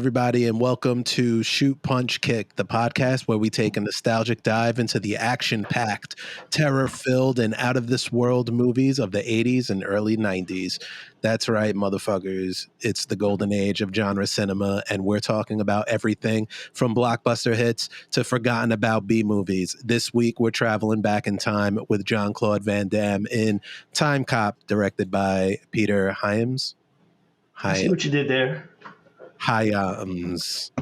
everybody, and welcome to Shoot, Punch, Kick, the podcast where we take a nostalgic dive into the action-packed, terror-filled, and out-of-this-world movies of the 80s and early 90s. That's right, motherfuckers. It's the golden age of genre cinema, and we're talking about everything from blockbuster hits to forgotten-about B-movies. This week, we're traveling back in time with Jean-Claude Van Damme in Timecop, directed by Peter Hyams. I see what you did there. Hyams.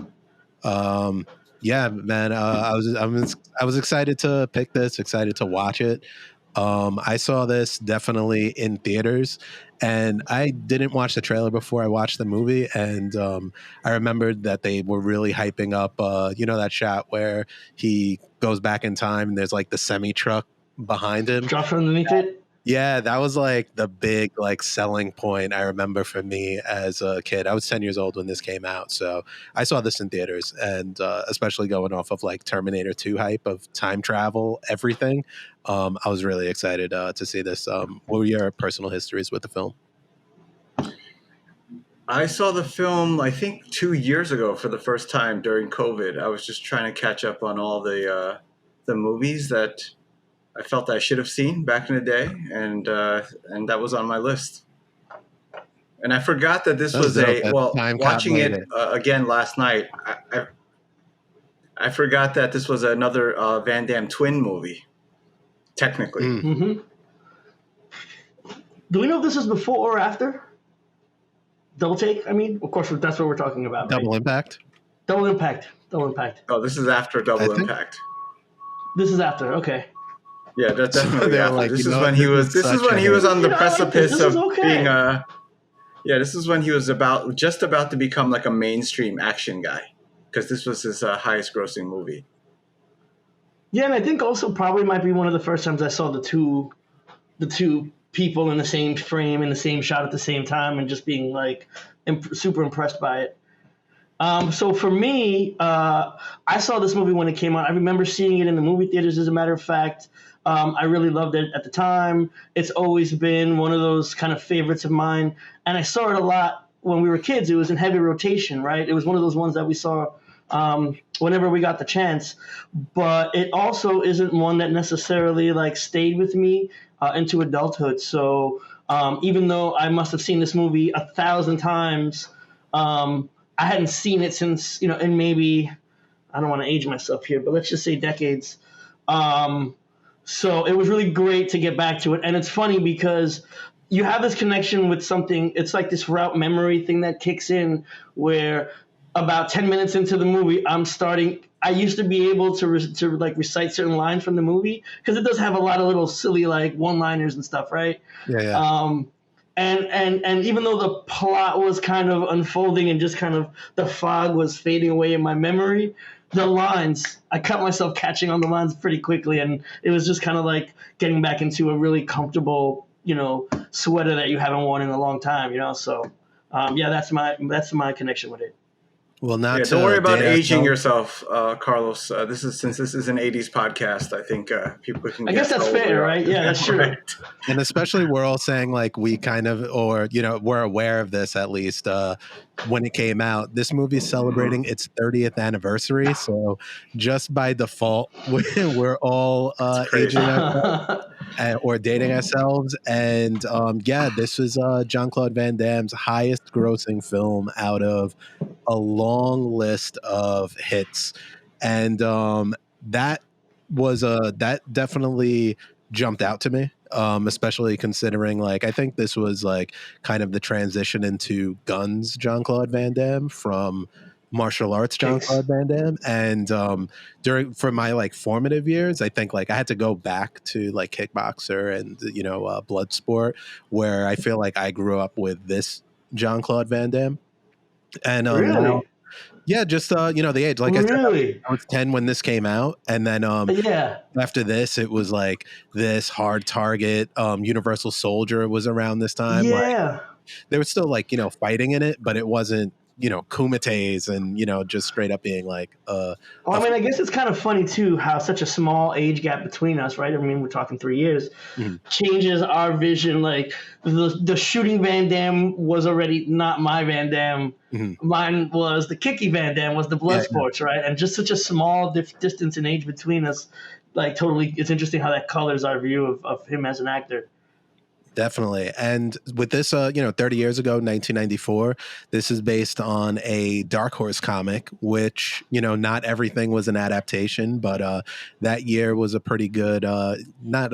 Yeah, man. I was excited to pick this, excited to watch it. I saw this definitely in theaters, and I didn't watch the trailer before I watched the movie. And I remembered that they were really hyping up, that shot where he goes back in time and there's like the semi truck behind him. Drops underneath it. Yeah, that was like the big selling point I remember for me as a kid. I was 10 years old when this came out, so I saw this in theaters, and especially going off of like Terminator 2 hype of time travel, everything. I was really excited to see this. What were your personal histories with the film? I saw the film, I think, 2 years ago for the first time during COVID. I was just trying to catch up on all the movies that I felt I should have seen back in the day, and that was on my list. And I forgot that this was watching it again last night, I forgot that this was another Van Damme twin movie, technically. Mm-hmm. Do we know if this is before or after? Double Take? I mean, of course, that's what we're talking about. Double Impact? Double Impact. Oh, this is after Double Impact. This is after, okay. Yeah, that's definitely after. Like, this is when he was on the precipice of being this is when he was just about to become like a mainstream action guy, because this was his highest grossing movie. Yeah, and I think also probably might be one of the first times I saw the two people in the same frame in the same shot at the same time, and just being like super impressed by it. So for me, I saw this movie when it came out. I remember seeing it in the movie theaters, as a matter of fact. I really loved it at the time. It's always been one of those kind of favorites of mine. And I saw it a lot when we were kids. It was in heavy rotation, right? It was one of those ones that we saw whenever we got the chance. But it also isn't one that necessarily stayed with me into adulthood. So even though I must have seen this movie 1,000 times, I hadn't seen it since, in maybe, I don't want to age myself here, but let's just say decades. So it was really great to get back to it. And it's funny because you have this connection with something. It's like this route memory thing that kicks in, where about 10 minutes into the movie, I used to be able to recite certain lines from the movie, because it does have a lot of little silly one-liners and stuff, right? Yeah. And even though the plot was kind of unfolding and just kind of the fog was fading away in my memory, the lines, I caught myself catching on the lines pretty quickly, and it was just kind of like getting back into a really comfortable, sweater that you haven't worn in a long time, So, that's my connection with it. Well, don't worry about aging yourself, Carlos. Since this is an 80s podcast, I think people can. I guess that's fair, right? Yeah, that's true. Right. And especially we're all saying we kind of, or we're aware of this at least when it came out. This movie is celebrating its 30th anniversary, so just by default, we're all aging or dating ourselves. And this was Jean-Claude Van Damme's highest grossing film out of a long list of hits, and that definitely jumped out to me, especially considering I think this was kind of the transition into guns Jean-Claude Van Damme from martial arts Jean-Claude Van Damme. And for my formative years, I think I had to go back to kickboxer and blood sport, where I feel I grew up with this Jean-Claude Van Damme. And really? Just the age. I said, I was 10 when this came out, and then after this, it was this Hard Target, Universal Soldier was around this time. Yeah, they were still fighting in it, but it wasn't kumites and just straight up being like Well, I mean, I guess it's kind of funny too how such a small age gap between us, right? I mean, we're talking 3 years, Mhm. changes our vision. Like the shooting Van Damme was already not my Van Damme. Mhm. Mine was the kicky Van Damme, was the blood Yeah, sports, right? And just such a small distance in age between us, like totally. It's interesting how that colors our view of him as an actor. definitely. And with this, 30 years ago, 1994, this is based on a Dark Horse comic, which, not everything was an adaptation, but that year was a pretty good, not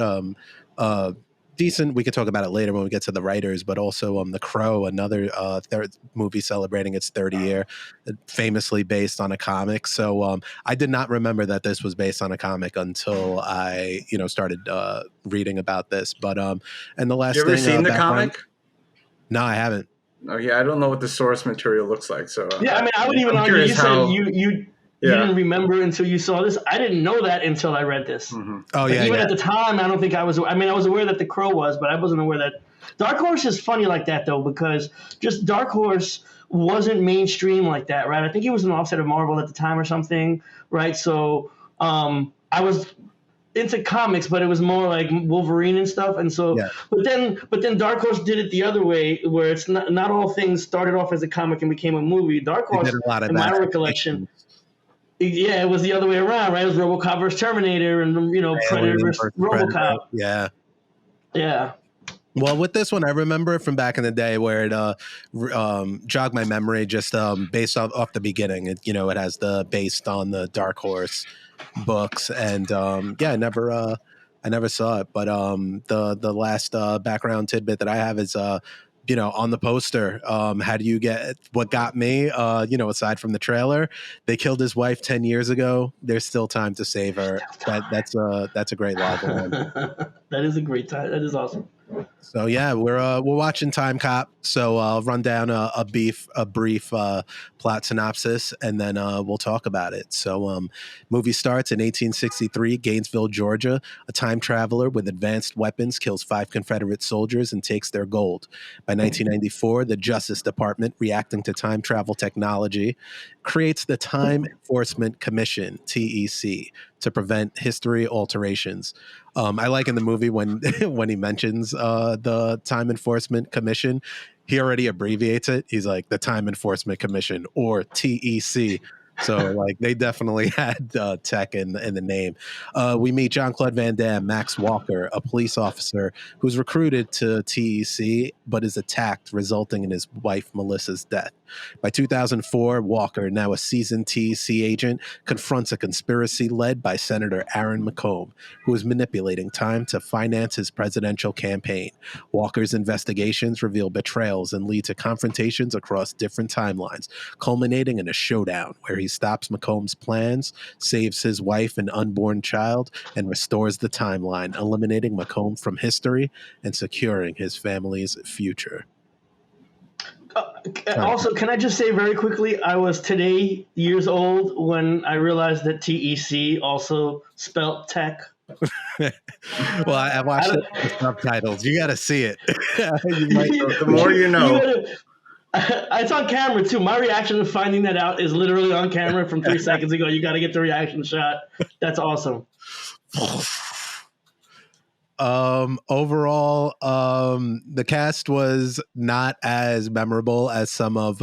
decent. We could talk about it later when we get to the writers, but also The Crow, another third movie celebrating its 30 year, famously based on a comic. So I did not remember that this was based on a comic until I, started reading about this. But and the last You ever thing, seen the background. comic? No, I haven't. Oh yeah, I don't know what the source material looks like. So Yeah, I mean, I would even I'm argue. curious You said how. you Yeah. didn't remember until you saw this. I didn't know that until I read this. Mm-hmm. Oh Like, yeah, even yeah. at the time, I don't think I was. I mean, I was aware that the Crow was, but I wasn't aware that Dark Horse is funny like that though, because just Dark Horse wasn't mainstream like that, right? I think he was an offset of Marvel at the time or something, right? So I was into comics, but it was more like Wolverine and stuff. And so, Yeah. but then Dark Horse did it the other way, where it's not all things started off as a comic and became a movie. Dark They Horse, did a lot of in my that. recollection, yeah, it was the other way around, right? It was RoboCop versus Terminator, and Predator Alien versus versus Predator. RoboCop. Yeah. Yeah. Well, with this one, I remember from back in the day where it jogged my memory just based off the beginning. It has the based on the Dark Horse books, and I never saw it. But the last background tidbit that I have is on the poster. How do you get what got me? Aside from the trailer, they killed his wife 10 years ago. There's still time to save her. That's a great line. That is a great time. That is awesome. So yeah, we're watching Timecop. So I'll run down a brief plot synopsis, and then we'll talk about it. So movie starts in 1863, Gainesville, Georgia. A time traveler with advanced weapons kills 5 Confederate soldiers and takes their gold. By 1994, the Justice Department, reacting to time travel technology, creates the Time Enforcement Commission (TEC) to prevent history alterations. I like in the movie when when he mentions the Time Enforcement Commission, he already abbreviates it. He's like the Time Enforcement Commission, or TEC. So like they definitely had tech in the name. We meet Jean-Claude Van Damme, Max Walker, a police officer who's recruited to TEC but is attacked, resulting in his wife Melissa's death. By 2004, Walker, now a seasoned TEC agent, confronts a conspiracy led by Senator Aaron McComb, who is manipulating time to finance his presidential campaign. Walker's investigations reveal betrayals and lead to confrontations across different timelines, culminating in a showdown where he stops McComb's plans, saves his wife and unborn child, and restores the timeline, eliminating McComb from history and securing his family's future. Also, can I just say very quickly, I was today years old when I realized that TEC also spelt tech. Well, I watched it with the subtitles. You got to see it. The more you know. It's on camera too. My reaction to finding that out is literally on camera from 3 seconds ago. You got to get the reaction shot. That's awesome. Overall, the cast was not as memorable as some of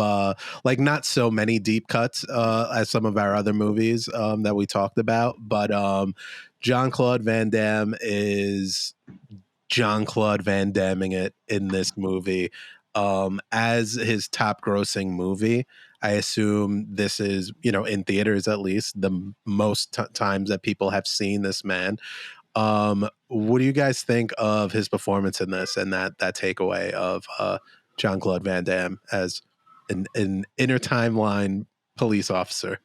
not so many deep cuts as some of our other movies that we talked about, but Jean-Claude Van Damme is Jean-Claude Van Damming it in this movie. As his top grossing movie, I assume this is, in theaters at least, the most times that people have seen this man. What do you guys think of his performance in this and that takeaway of Jean-Claude Van Damme as an inner timeline police officer?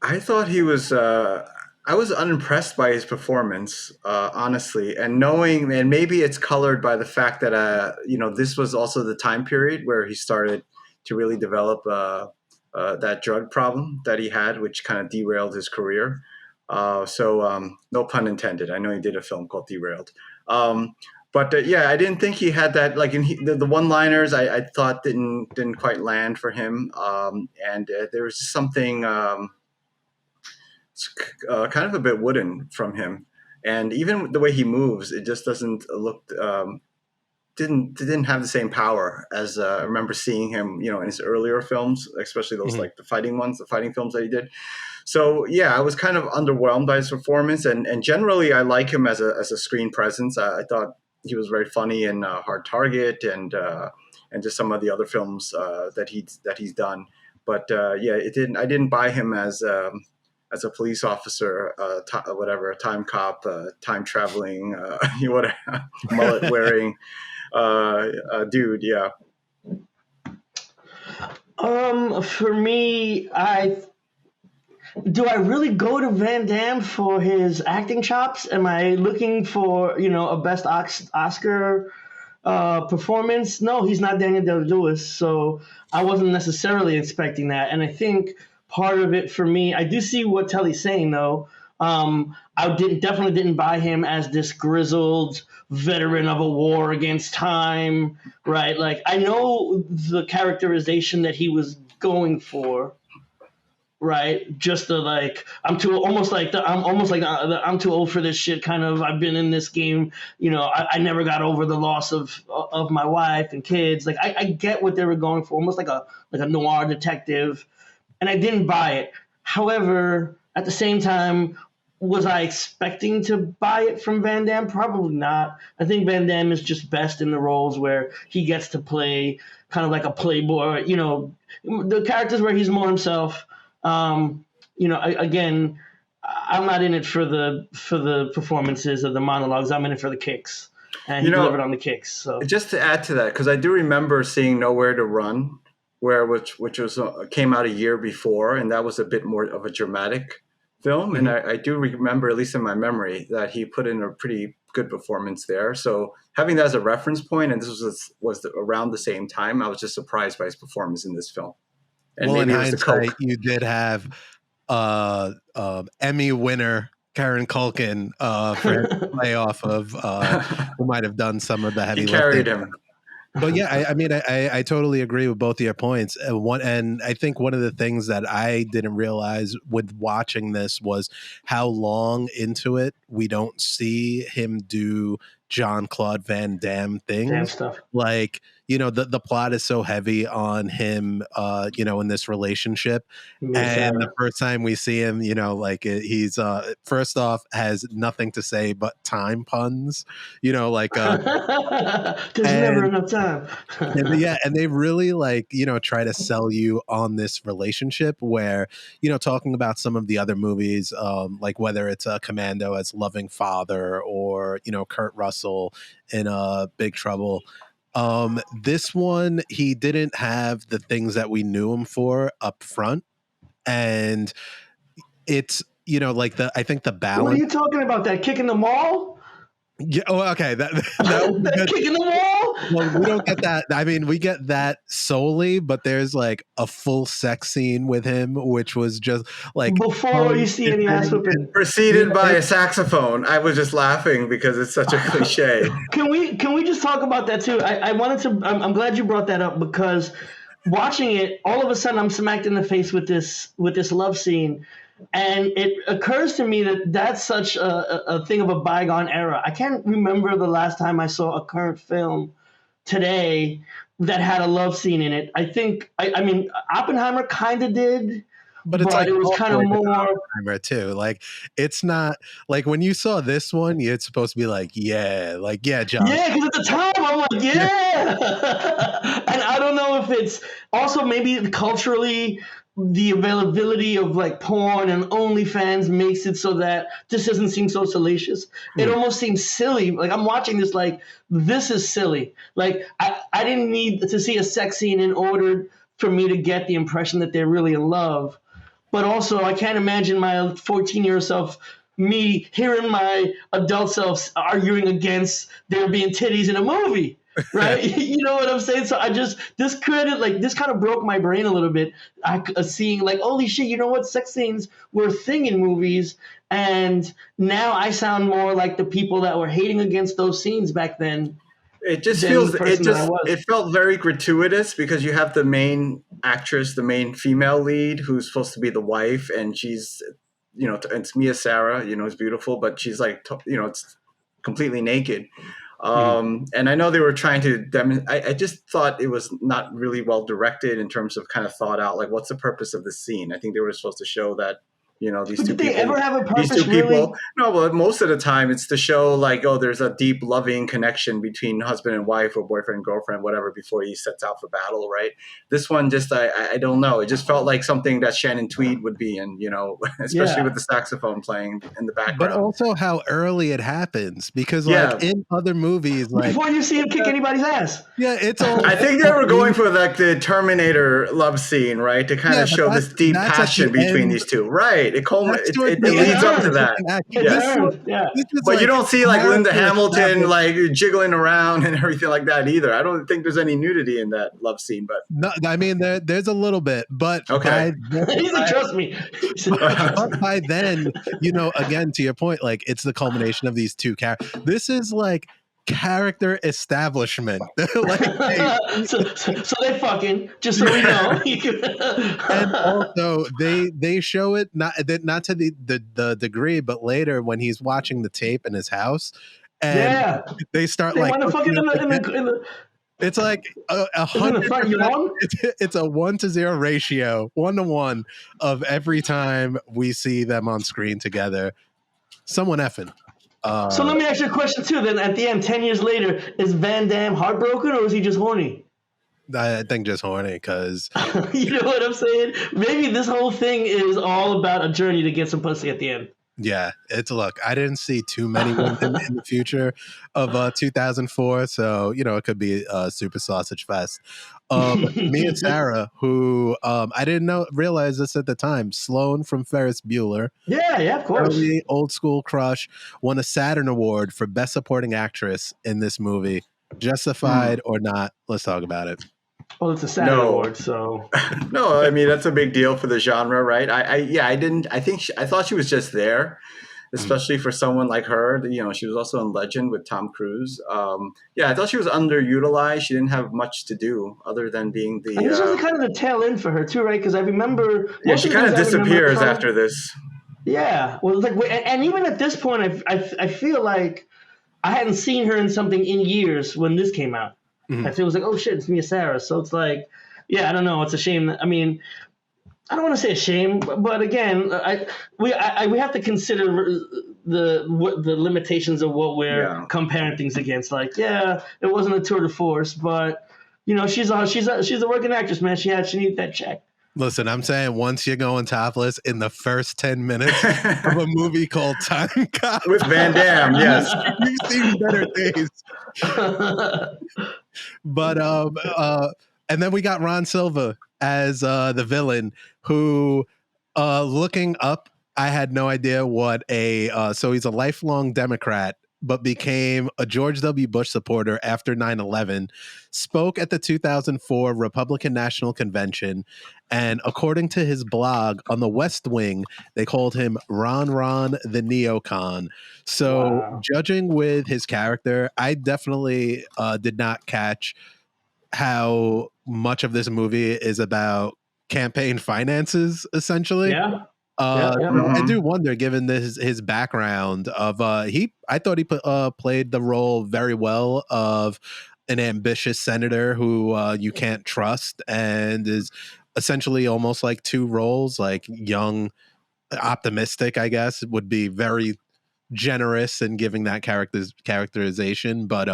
I thought he was. I was unimpressed by his performance, honestly, and knowing, and maybe it's colored by the fact that this was also the time period where he started to really develop that drug problem that he had, which kind of derailed his career. So no pun intended. I know he did a film called Derailed. But yeah, I didn't think he had that. Like the one-liners, I thought didn't quite land for him. And there was just something kind of a bit wooden from him. And even the way he moves, it just doesn't look didn't have the same power as I remember seeing him, in his earlier films, especially those Mhm. like the fighting films that he did. So yeah, I was kind of underwhelmed by his performance, and generally I like him as a screen presence. I thought he was very funny in Hard Target and just some of the other films that he's done. But yeah, it didn't. I didn't buy him as a police officer, whatever, a time cop, time traveling, whatever, mullet wearing dude. Yeah. For me, do I really go to Van Damme for his acting chops? Am I looking for a best Oscar performance? No, he's not Daniel Day-Lewis, so I wasn't necessarily expecting that. And I think part of it for me, I do see what Telly's saying though. Definitely didn't buy him as this grizzled veteran of a war against time, right? Like I know the characterization that he was going for, right? Just the like, I'm too old for this shit. Kind of, I've been in this game. I never got over the loss of my wife and kids. Like, I get what they were going for, almost like a noir detective, and I didn't buy it. However, at the same time, was I expecting to buy it from Van Damme? Probably not. I think Van Damme is just best in the roles where he gets to play kind of like a playboy. The characters where he's more himself. Again, I'm not in it for the performances or the monologues. I'm in it for the kicks, and he delivered on the kicks. So just to add to that, because I do remember seeing Nowhere to Run, which was came out a year before, and that was a bit more of a dramatic film, and I do remember, at least in my memory, that he put in a pretty good performance there. So having that as a reference point, and this was around the same time, I was just surprised by his performance in this film. And Well, in maybe it was the hindsight, coke. you did have Emmy winner Karen Culkin for him to play off of, who might have done some of the heavy He lifting. carried him. But yeah, I mean, I totally agree with both of your points. And I think one of the things that I didn't realize with watching this was how long into it we don't see him do Jean-Claude Van Damme damn things. stuff. Like, the plot is so heavy on him, in this relationship. And the first time we see him, he's first off has nothing to say but time puns, like there's never and enough time. and they really try to sell you on this relationship where, talking about some of the other movies, like whether it's Commando as loving father or, Kurt Russell in Big Trouble. This one, he didn't have the things that we knew him for up front. And it's, I think the balance. What are you talking about? That kick in the mall? Yeah. Oh, okay. That was that kick in the wall? Well, we don't get that. I mean, we get that solely, but there's like a full sex scene with him, which was just like before you see any ass whipping, preceded by a saxophone. I was just laughing because it's such a cliche. Can we just talk about that too? I wanted to. I'm glad you brought that up because watching it, all of a sudden I'm smacked in the face with this love scene. And it occurs to me that that's such a thing of a bygone era. I can't remember the last time I saw a current film today that had a love scene in it. I mean, Oppenheimer kind of did, but it's like it was kind of more Oppenheimer too. Like it's not like when you saw this one, it's supposed to be like, John. Yeah, because at the time I'm like, yeah. And I don't know if it's also maybe culturally the availability of like porn and OnlyFans makes it so that this doesn't seem so salacious. It almost seems silly. Like I'm watching this like, this is silly. Like I didn't need to see a sex scene in order for me to get the impression that they're really in love. But also I can't imagine my 14-year-old self, me hearing my adult self arguing against there being titties in a movie. right? You know what I'm saying? So this kind of broke my brain a little bit. Seeing like, holy shit, you know what? Sex scenes were a thing in movies, and now I sound more like the people that were hating against those scenes back then It just than the feels person that I was. it felt very gratuitous because you have the main actress, the main female lead, who's supposed to be the wife, and she's, it's Mia Sara, is beautiful, but she's like, it's completely naked. And I know they were trying to I just thought it was not really well directed in terms of kind of thought out, like, what's the purpose of this scene? I think they were supposed to show that, these But two did they people, ever have a these purpose, two really? people. No, but most of the time it's to show like, oh, there's a deep loving connection between husband and wife or boyfriend and girlfriend, whatever, before he sets out for battle, right? This one just, I don't know. It just felt like something that Shannon Tweed would be in, especially with Yeah. the saxophone playing in the But background. also how early it happens, because Yeah. like in other movies, like Before you see him kick anybody's ass. yeah, it's all. I think they were going for like the Terminator love scene, right? To kind Yeah, of but show this deep that's at passion the between end. these two, right? It That's towards it the end leads up to of the that. second act. It Yeah. earned, yeah. This is But you like don't see like Linda character Hamilton established. like jiggling around and everything like that either. I don't think there's any nudity in that love scene, but No, I mean there's a little bit, but okay. He's like, trust me. but by then, again to your point, like it's the culmination of these two characters. This is like character establishment. Like so they fucking, just so we know. and also they show it not to the degree, but later when he's watching the tape in his house, and they start they like want to fucking in the it's like a in the front 100%. lawn. It's a 1-to-0 ratio, 1-to-1 of every time we see them on screen together. Someone effing. So let me ask you a question too. Then at the end, 10 years later, is Van Damme heartbroken or is he just horny? I think just horny because you know what I'm saying? Maybe this whole thing is all about a journey to get some pussy at the end. yeah, it's look. I didn't see too many women in the future of 2004, so it could be a super sausage fest. Me and Sarah, who I didn't realize this at the time, Sloane from Ferris Bueller. Yeah, of course. Early old school crush, won a Saturn Award for Best Supporting Actress in this movie. Justified or not? Let's talk about it. Well, it's a Saturn Award, so no, I mean that's a big deal for the genre, right? I thought she was just there, especially for someone like her. She was also in Legend with Tom Cruise. I thought she was underutilized. She didn't have much to do other than being the. And this was kind of the tail end for her too, right? Because I remember. Yeah, she kind of disappears after this. Yeah, well, and even at this point, I feel like I hadn't seen her in something in years when this came out. Mm-hmm. I feel it was like, oh shit, it's Mia Sara. So it's like, yeah, I don't know. It's a shame. I mean, I don't want to say a shame, but again, we have to consider the limitations of what we're comparing things against. Like, yeah, it wasn't a tour de force, but she's a working actress, man. She needed that check. Listen, I'm saying once you're going topless in the first 10 minutes of a movie called Timecop with Van Damme, yes, you've seen better days. But and then we got Ron Silva as the villain, who looking up, I had no idea what so he's a lifelong Democrat, but became a George W. Bush supporter after 9/11, spoke at the 2004 Republican National Convention, and according to his blog on the West Wing, they called him Ron the Neocon. So judging with his character, I definitely did not catch how much of this movie is about campaign finances, essentially. Yeah. I do wonder, given his background of I thought he played the role very well of an ambitious senator who you can't trust, and is essentially almost like two roles, like young, optimistic, I guess, would be very generous in giving that characterization, but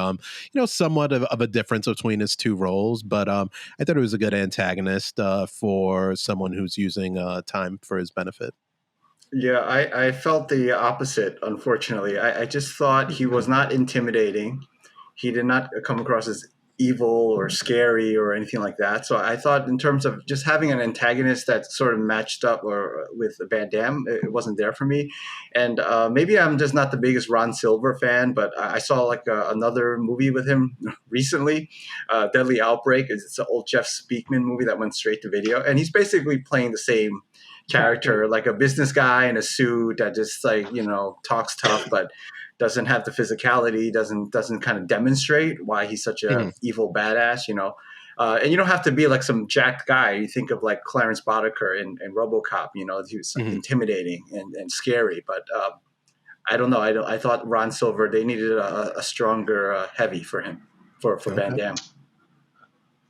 somewhat of a difference between his two roles. But I thought it was a good antagonist for someone who's using time for his benefit. Yeah, I felt the opposite, unfortunately. I just thought he was not intimidating. He did not come across as evil or scary or anything like that. So I thought in terms of just having an antagonist that sort of matched up or with Van Damme, it wasn't there for me. And maybe I'm just not the biggest Ron Silver fan, but I saw like another movie with him recently, Deadly Outbreak. It's an old Jeff Speakman movie that went straight to video, and he's basically playing the same character, like a business guy in a suit that just like, talks tough, but doesn't have the physicality, doesn't kind of demonstrate why he's such a evil badass. And you don't have to be like some jacked guy. You think of like Clarence Boddicker in RoboCop. He was intimidating and scary. But I don't know. I thought Ron Silver, they needed a stronger heavy for him for Van Damme.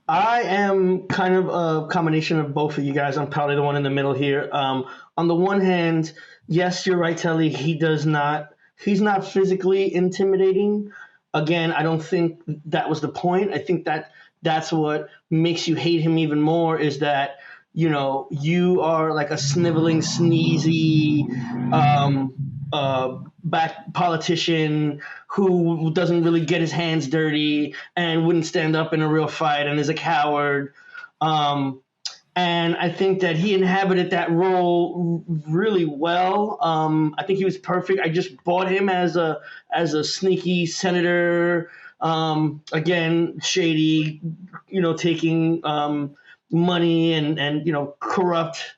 I am kind of a combination of both of you guys. I'm probably the one in the middle here. On the one hand, yes, you're right, Telly. He's not physically intimidating. Again, I don't think that was the point. I think that's what makes you hate him even more, is that, you are like a sniveling, sneezy, back politician who doesn't really get his hands dirty and wouldn't stand up in a real fight and is a coward. And I think that he inhabited that role really well. I think he was perfect. I just bought him as a sneaky senator, again, shady, taking money and corrupt.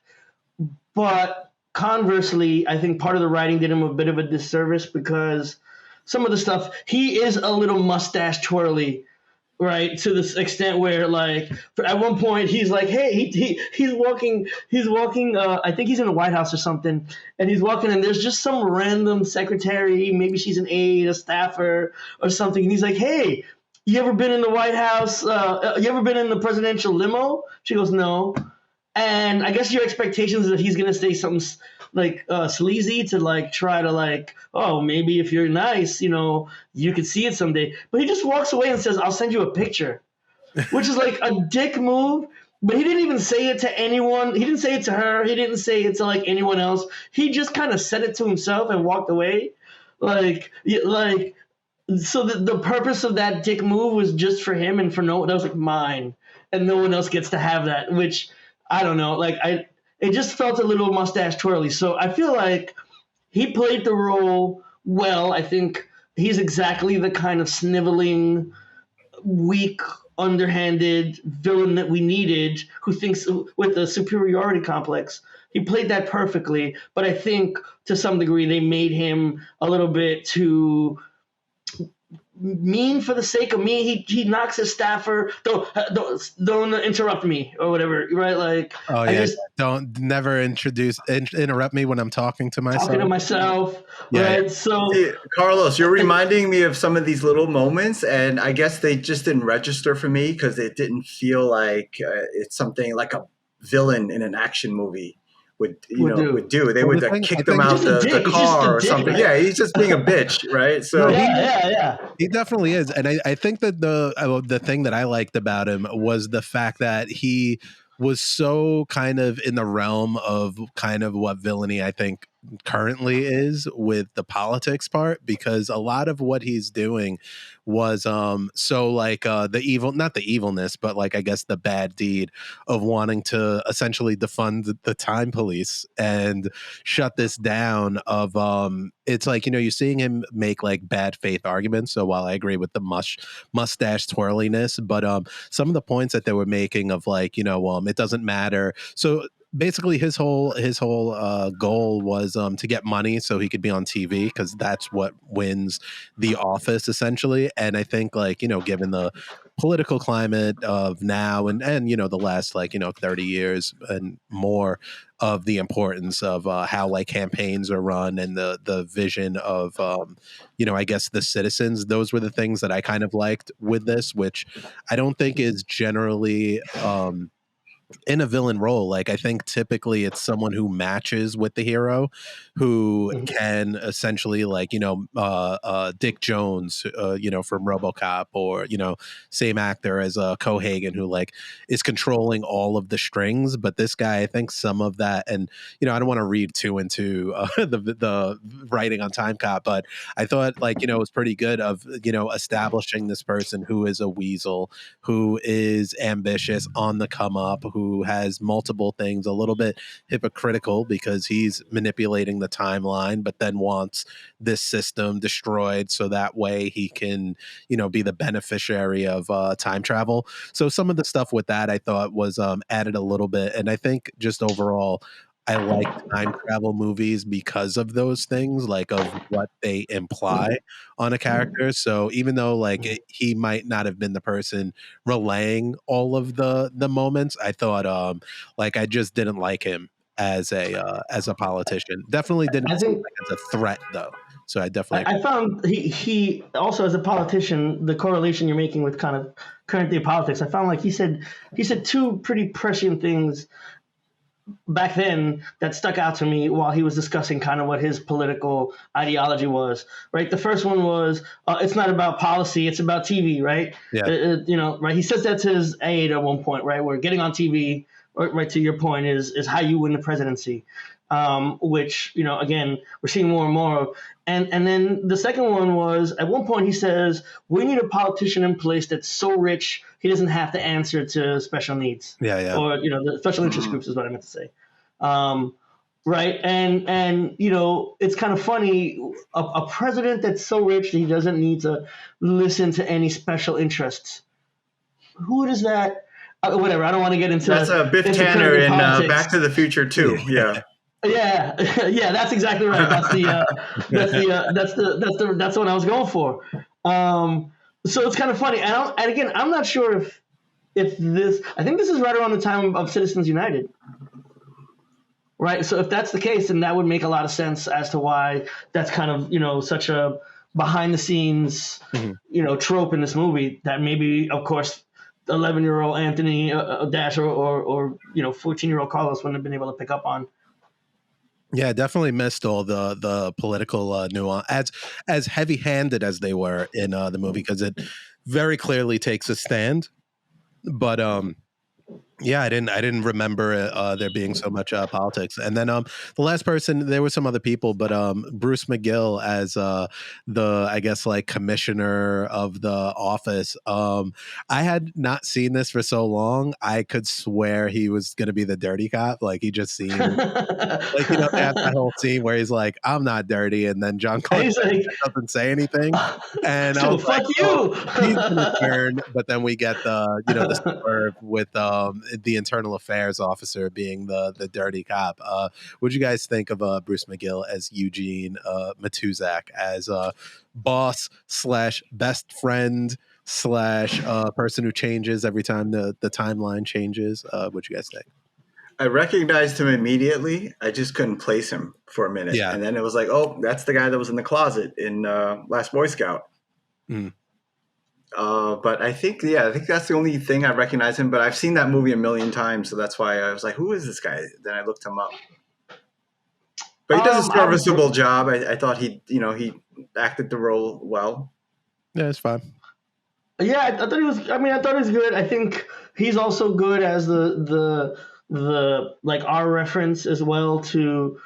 But conversely, I think part of the writing did him a bit of a disservice, because some of the stuff, he is a little mustache twirly. Right, to this extent where, like, at one point he's like, hey, he's walking. I think he's in the White House or something, and he's walking, and there's just some random secretary, maybe she's an aide, a staffer, or something, and he's like, hey, you ever been in the White House? You ever been in the presidential limo? She goes, no. And I guess your expectations is that he's gonna say something like sleazy to like try to like, oh, maybe if you're nice, you could see it someday. But he just walks away and says, I'll send you a picture, which is like a dick move. But he didn't even say it to anyone. He didn't say it to her. He didn't say it to like anyone else. He just kind of said it to himself and walked away. So the purpose of that dick move was just for him and for that was like mine, and no one else gets to have that, which I don't know. It just felt a little mustache twirly. So I feel like he played the role well. I think he's exactly the kind of sniveling, weak, underhanded villain that we needed, who thinks with a superiority complex. He played that perfectly, but I think to some degree they made him a little bit too mean for the sake of me. He knocks his staffer. Don't interrupt me or whatever, right? Like, oh yeah, don't never interrupt me when I'm talking to myself. Yeah. Right? So, hey, Carlos, you're reminding me of some of these little moments, and I guess they just didn't register for me because it didn't feel like it's something like a villain in an action movie would do. They would kick them out the car or something. Right? Yeah, he's just being a bitch, right? So he definitely is. And I think that the thing that I liked about him was the fact that he was so kind of in the realm of kind of what villainy I think currently is with the politics part, because a lot of what he's doing was so like the evil, not the evilness, but like I guess the bad deed of wanting to essentially defund the time police and shut this down. Of it's like, you're seeing him make like bad faith arguments. So while I agree with the mustache twirliness, but some of the points that they were making of like, it doesn't matter. So basically his whole goal was to get money so he could be on TV, because that's what wins the office essentially. And I think like, given the political climate of now and the last like 30 years and more, of the importance of how like campaigns are run and the vision of I guess the citizens, those were the things that I kind of liked with this, which I don't think is generally in a villain role, like I think typically it's someone who matches with the hero, who Mhm. can essentially, like, Dick Jones, from RoboCop, or same actor as Cohagen, who like is controlling all of the strings. But this guy, I think some of that, and I don't want to read too into the writing on Timecop, but I thought, like, it was pretty good of establishing this person who is a weasel, who is ambitious, on the come up, who has multiple things, a little bit hypocritical because he's manipulating the timeline, but then wants this system destroyed so that way he can, be the beneficiary of time travel. So some of the stuff with that I thought was added a little bit. And I think just overall, I like time travel movies because of those things, like of what they imply on a character. So even though like he might not have been the person relaying all of the moments, I thought like I just didn't like him as a politician. Definitely didn't I see him think like as a threat though. So I definitely I found he also, as a politician, the correlation you're making with kind of current day politics, I found like he said two pretty prescient things back then that stuck out to me while he was discussing kind of what his political ideology was. Right, the first one was it's not about policy, it's about TV. Right, yeah. right. He says that to his aide at one point. Right, where getting on TV, right to your point, is how you win the presidency. Which again we're seeing more and more of. And then the second one was, at one point he says, we need a politician in place that's so rich he doesn't have to answer to special needs, Yeah. or the special interest groups is what I meant to say. Right, and it's kind of funny, a president that's so rich that he doesn't need to listen to any special interests. Who does that? Whatever. I don't want to get into That's Biff into Tanner current in politics. Back to the Future too. Yeah. Yeah, yeah, that's exactly right. That's the one I was going for. So it's kind of funny, and again, I'm not sure if this. I think this is right around the time of Citizens United, right? So if that's the case, then that would make a lot of sense as to why that's kind of such a behind the scenes trope in this movie, that maybe, of course, 11-year-old Anthony Dash or 14-year-old Carlos wouldn't have been able to pick up on. Yeah, definitely missed all the political nuance, as heavy handed as they were in the movie, because it very clearly takes a stand. But yeah, I didn't remember there being so much politics. And then the last person, there were some other people, but Bruce McGill as I guess like commissioner of the office. I had not seen this for so long. I could swear he was going to be the dirty cop. Like he just seemed like they have that whole scene where he's like, "I'm not dirty," and then John Clark He's like, doesn't say anything, and I so was like, fuck "Oh, you. he's gonna turn." But then we get the swerve with the internal affairs officer being the dirty cop. What do you guys think of Bruce McGill as Eugene Matuzak, as boss slash best friend slash person who changes every time the timeline changes? What do you guys think? I recognized him immediately. I just couldn't place him for a minute. Yeah. And then it was like, oh, that's the guy that was in the closet in Last Boy Scout. Mm. But I think that's the only thing I recognize him. But I've seen that movie a million times, so that's why I was like, who is this guy? Then I looked him up. But he does a serviceable job. I thought he acted the role well. Yeah, it's fine. Yeah, I thought he was. I mean, I thought he was good. I think he's also good as the like our reference as well to,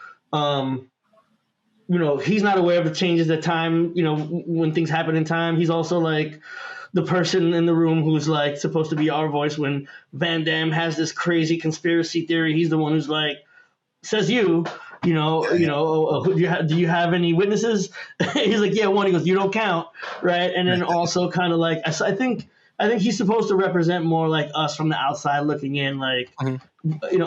he's not aware of the changes at time. When things happen in time, he's also like the person in the room who's like supposed to be our voice when Van Damme has this crazy conspiracy theory. He's the one who's like, says do you have any witnesses? He's like, yeah, one. He goes, you don't count, right? And then also kind of like, I think he's supposed to represent more like us from the outside looking in, like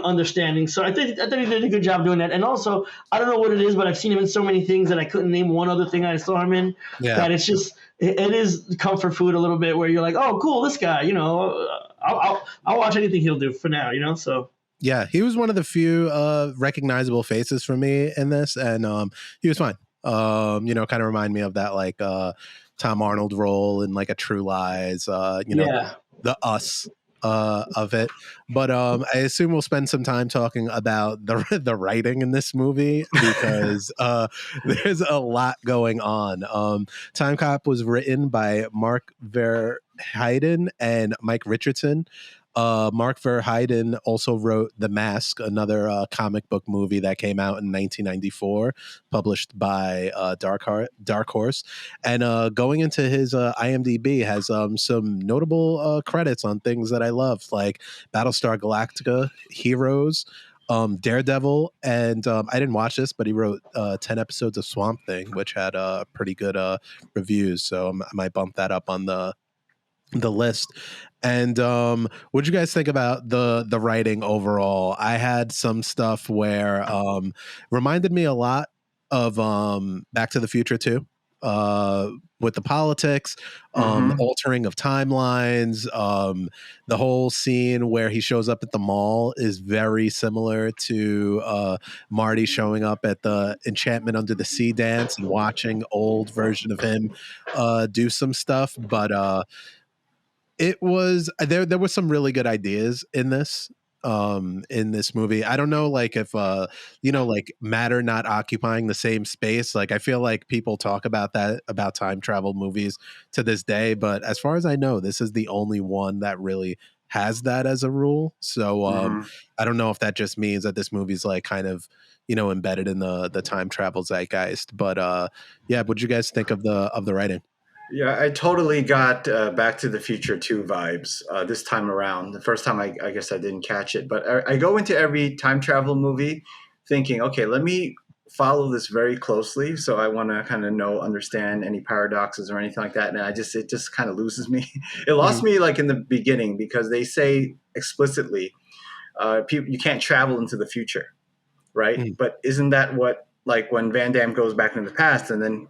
understanding. So I thought he did a good job doing that. And also, I don't know what it is, but I've seen him in so many things that I couldn't name one other thing I saw him in. Yeah. That it's just it is comfort food a little bit, where you're like, oh, cool, this guy. I'll watch anything he'll do for now. So. Yeah, he was one of the few recognizable faces for me in this, and he was fine. Kind of remind me of that like Tom Arnold role in like a True Lies. The Us of it. But I assume we'll spend some time talking about the writing in this movie because there's a lot going on. Timecop was written by Mark Verheiden and Mike Richardson. Mark Verheiden also wrote The Mask, another comic book movie that came out in 1994, published by Dark Horse. And going into his IMDb has some notable credits on things that I love, like Battlestar Galactica, Heroes, Daredevil, and I didn't watch this, but he wrote 10 episodes of Swamp Thing, which had pretty good reviews. So I might bump that up on the list. And what'd you guys think about the writing overall? I had some stuff where reminded me a lot of Back to the Future 2, with the politics, altering of timelines. The whole scene where he shows up at the mall is very similar to Marty showing up at the Enchantment Under the Sea dance and watching old version of him do some stuff. But it was there were some really good ideas in this movie. I don't know, like, if like matter not occupying the same space. Like, I feel like people talk about that about time travel movies to this day, but as far as I know, this is the only one that really has that as a rule. So I don't know if that just means that this movie's like kind of embedded in the time travel zeitgeist. But yeah, what'd you guys think of the writing? Yeah, I totally got Back to the Future 2 vibes this time around. The first time, I guess I didn't catch it. But I go into every time travel movie thinking, okay, let me follow this very closely. So I want to kind of understand any paradoxes or anything like that. And it just kind of loses me. It lost me like in the beginning because they say explicitly, you can't travel into the future, right? But isn't that what, like, when Van Damme goes back into the past and then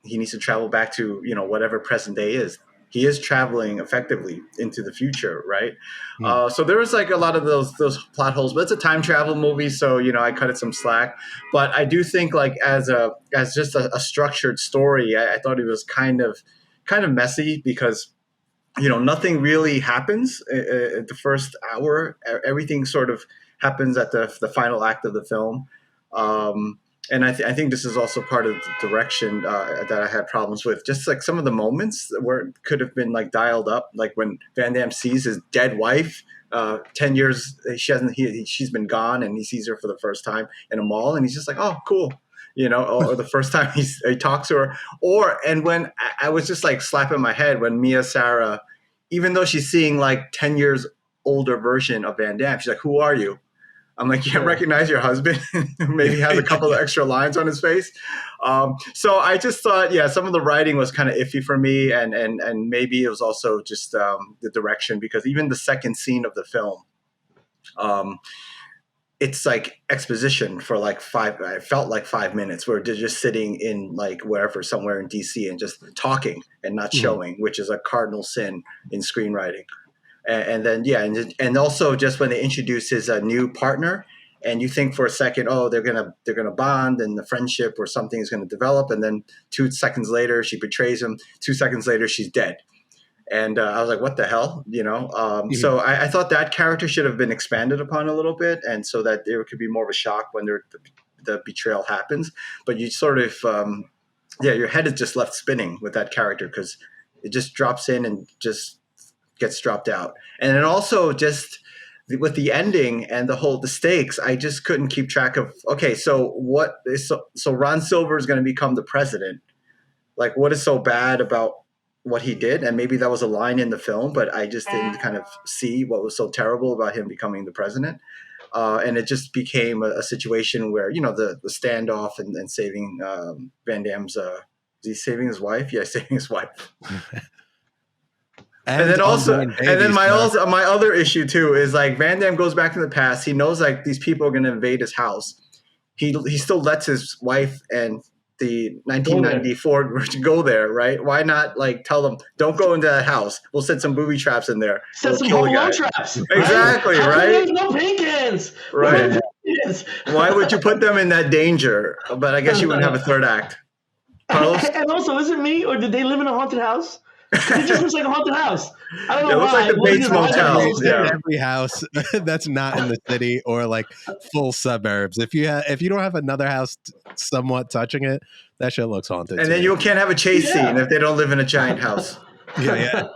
he needs to travel back to, whatever present day is. He is traveling effectively into the future, right? So there was like a lot of those plot holes, but it's a time travel movie, so I cut it some slack. But I do think, like, as just a structured story, I thought it was kind of messy because nothing really happens at the first hour. Everything sort of happens at the final act of the film. And I think this is also part of the direction that I had problems with. Just like some of the moments where it could have been like dialed up, like when Van Damme sees his dead wife, 10 years she's been gone, and he sees her for the first time in a mall, and he's just like, oh, cool, or the first time he talks to her, and when I was just like slapping my head when Mia Sara, even though she's seeing like 10 years older version of Van Damme, she's like, who are you? I'm like, you can't recognize your husband? Maybe has a couple of extra lines on his face. So I just thought, some of the writing was kind of iffy for me. And maybe it was also just the direction, because even the second scene of the film, it's like exposition for like I felt like 5 minutes where they're just sitting in like wherever, somewhere in DC, and just talking and not showing, which is a cardinal sin in screenwriting. And then, and also just when they introduce his new partner, and you think for a second, oh, they're gonna bond, and the friendship or something is gonna develop, and then 2 seconds later she betrays him. 2 seconds later she's dead, and I was like, what the hell, So I thought that character should have been expanded upon a little bit, and so that there could be more of a shock when the betrayal happens. But you sort of, your head is just left spinning with that character because it just drops in and just gets dropped out. And then also just with the ending and the stakes, I just couldn't keep track of, okay, so Ron Silver is going to become the president. Like, what is so bad about what he did? And maybe that was a line in the film, but I just didn't kind of see what was so terrible about him becoming the president. And it just became a situation where, the standoff and saving Van Damme's, is he saving his wife? Yeah, saving his wife. And then also, and then my other issue too is like Van Damme goes back in the past. He knows like these people are going to invade his house. He still lets his wife and the 1994 go there, right? Why not like tell them, don't go into that house. We'll set some booby traps in there. Set some Home traps. Exactly, right? There's no paint-ins. Right. Why would you put them in that danger? But I guess you wouldn't have a third act. Carlos? And also, is it me, or did they live in a haunted house? because it just looks like a haunted house. I don't know It looks why. like the Well, Bates because why Motel. did they- Yeah. Every house that's not in the city or like full suburbs. If you don't have another house somewhat touching it, that shit looks haunted. And to then me. you can't have a chase Yeah. scene if they don't live in a giant house. Yeah.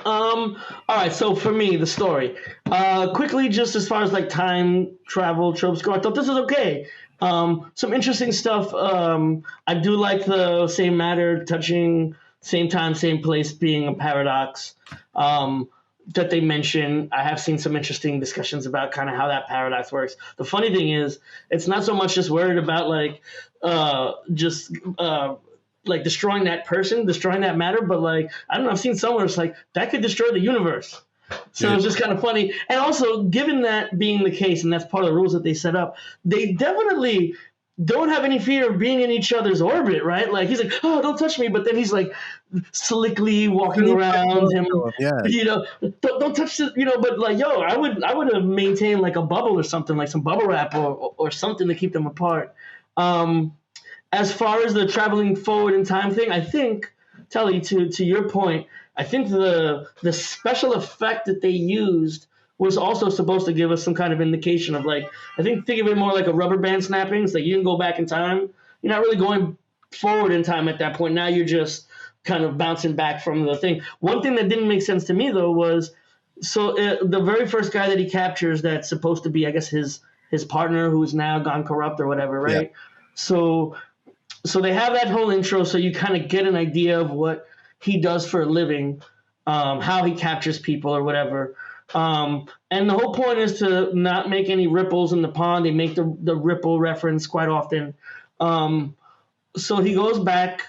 All right, so for me, the story. Quickly, just as far as like time travel tropes go, I thought this was okay. Some interesting stuff. I do like the same matter, touching, same time, same place, being a paradox. That they mention. I have seen some interesting discussions about kind of how that paradox works. The funny thing is, it's not so much just worried about like like destroying that person, destroying that matter, but like I don't know, I've seen somewhere it's like that could destroy the universe. So Yeah. it's just kind of funny. And also, given that being the case, and that's part of the rules that they set up, they definitely don't have any fear of being in each other's orbit, right? Like he's like, oh, don't touch me, but then he's like slickly walking around him. Yeah. Don't touch the, but like, yo, I would have maintained like a bubble or something, like some bubble wrap or something to keep them apart. As far as the traveling forward in time thing, I think, Telly, to your point, I think the special effect that they used was also supposed to give us some kind of indication of like, think of it more like a rubber band snapping. It's like you can go back in time. You're not really going forward in time at that point. Now you're just kind of bouncing back from the thing. One thing that didn't make sense to me though was the very first guy that he captures that's supposed to be, I guess, his partner who's now gone corrupt or whatever, right? Yeah. So they have that whole intro, so you kind of get an idea of what he does for a living, how he captures people or whatever. And the whole point is to not make any ripples in the pond. They make the ripple reference quite often. So he goes back,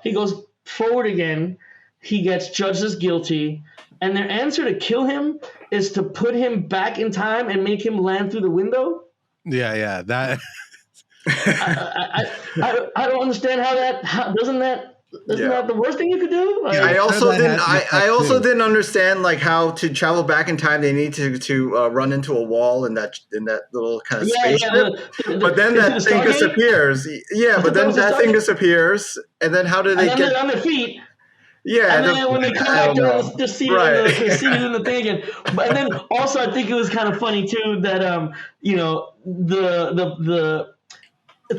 he goes forward again. He gets judged as guilty. And their answer to kill him is to put him back in time and make him land through the window. Yeah. That. I don't understand isn't that the worst thing you could do? Like, I also didn't understand like how to travel back in time. They need to run into a wall in that little kind of spaceship. But then that thing disappears. Yeah, but then that thing disappears, and then how do they get on their feet? Yeah, and then when they come back, they're seated in the thing again. And then also, I think it was kind of funny too that the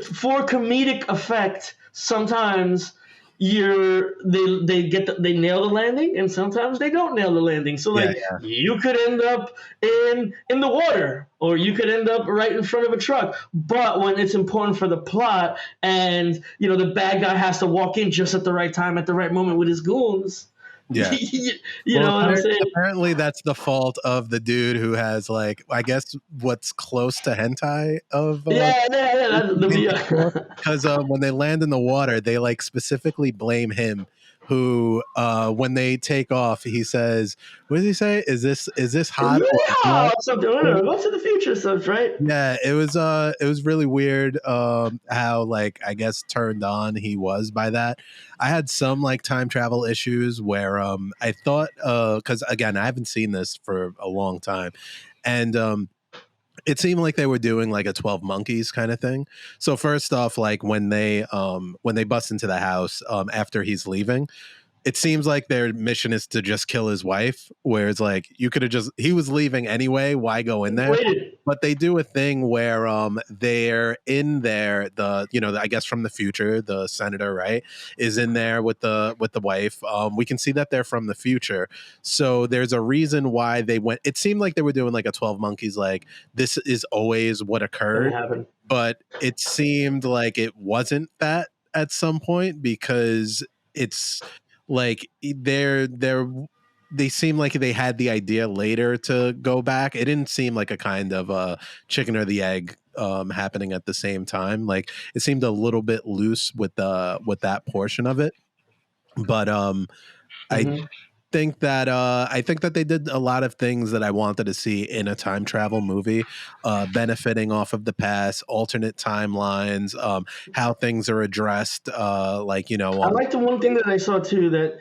for comedic effect, sometimes they nail the landing, and sometimes they don't nail the landing. So you could end up in the water, or you could end up right in front of a truck. But when it's important for the plot, and the bad guy has to walk in just at the right time, at the right moment with his goons. Yeah. Know what I'm saying? Apparently that's the fault of the dude who has like, I guess what's close to hentai of because when they land in the water, they like specifically blame him, who when they take off, he says, what does he say? Is this hot? Yeah, something. What's in the future stuff, right? Yeah, it was really weird how like I guess turned on he was by that. I had some like time travel issues where I thought because again I haven't seen this for a long time, and it seemed like they were doing like a 12 Monkeys kind of thing. So first off, like when they bust into the house after he's leaving, it seems like their mission is to just kill his wife, whereas like he was leaving anyway, why go in there? But they do a thing where they're in there, I guess from the future, the senator, right, is in there with the wife. We can see that they're from the future. So there's a reason why they went. It seemed like they were doing like a 12 Monkeys, like this is always what occurred. But it seemed like it wasn't that at some point, because it's like they seem like they had the idea later to go back. It didn't seem like a kind of a chicken or the egg happening at the same time. Like it seemed a little bit loose with that portion of it. But I think that they did a lot of things that I wanted to see in a time travel movie, benefiting off of the past, alternate timelines, how things are addressed. I like the one thing that I saw too that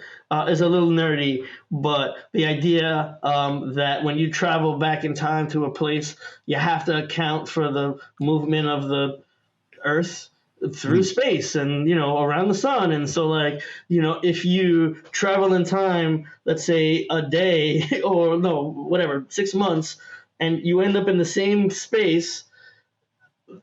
is a little nerdy, but the idea that when you travel back in time to a place, you have to account for the movement of the Earth. through space and around the sun. And so like if you travel in time, let's say a day or no whatever 6 months, and you end up in the same space,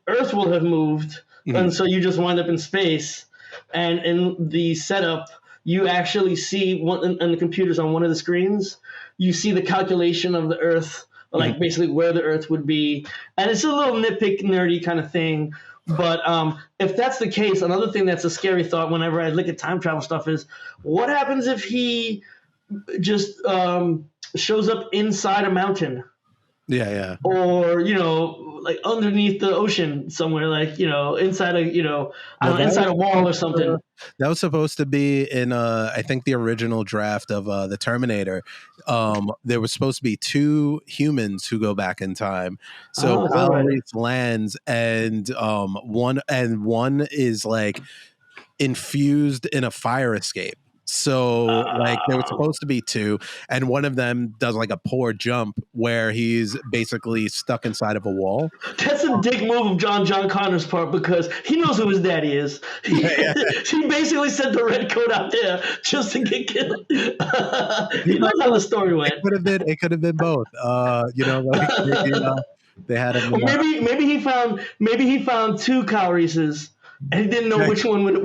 Earth will have moved, and so you just wind up in space. And in the setup, you actually see one on the computers on one of the screens. You see the calculation of the Earth, like basically where the Earth would be, and it's a little nitpick, nerdy kind of thing. But if that's the case, another thing that's a scary thought whenever I look at time travel stuff is, what happens if he just shows up inside a mountain? Yeah. Or like underneath the ocean somewhere, like inside a I don't know, inside a wall or something. That was supposed to be in I think the original draft of the Terminator. There was supposed to be two humans who go back in time. So Kyle Reese lands, and one is like infused in a fire escape. So like there was supposed to be two, and one of them does like a poor jump where he's basically stuck inside of a wall. That's a dick move of John Connor's part, because he knows who his daddy is. He basically sent the red coat out there just to get killed. He knows how the story went. It could have been both. They had him. Maybe he found two Kyle Reeses, and he didn't know which one it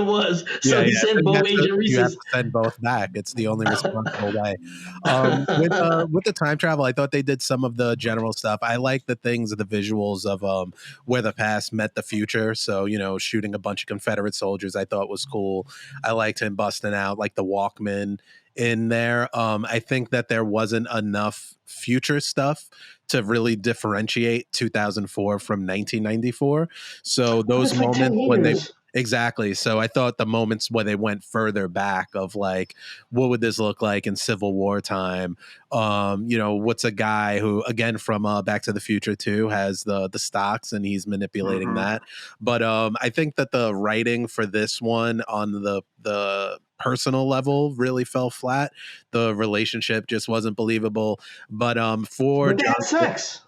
was. So he sent both Agent Reese's. You have to send both back. It's the only responsible way. With the time travel, I thought they did some of the general stuff. I like the visuals of where the past met the future. So, shooting a bunch of Confederate soldiers, I thought was cool. I liked him busting out like the Walkman in there. I think that there wasn't enough future stuff to really differentiate 2004 from 1994. So those moments when they exactly. So I thought the moments where they went further back of like, what would this look like in Civil War time? What's a guy who, again, from Back to the Future 2 has the stocks and he's manipulating that. But I think that the writing for this one on the personal level really fell flat. The relationship just wasn't believable. But they had sex.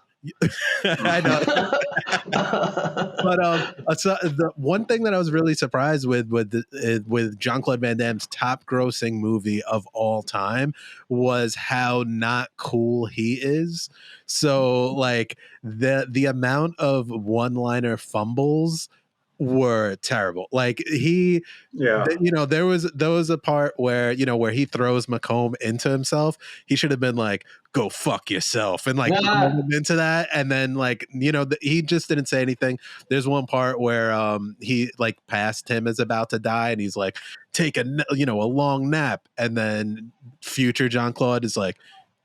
I know. But the one thing that I was really surprised with Jean-Claude Van Damme's top grossing movie of all time was how not cool he is. So like the amount of one-liner fumbles were terrible. Like there was a part where where he throws Macomb into himself. He should have been like, go fuck yourself, and like into that. And then like he just didn't say anything. There's one part where he like past him is about to die, and he's like, take a long nap, and then future Jean-Claude is like,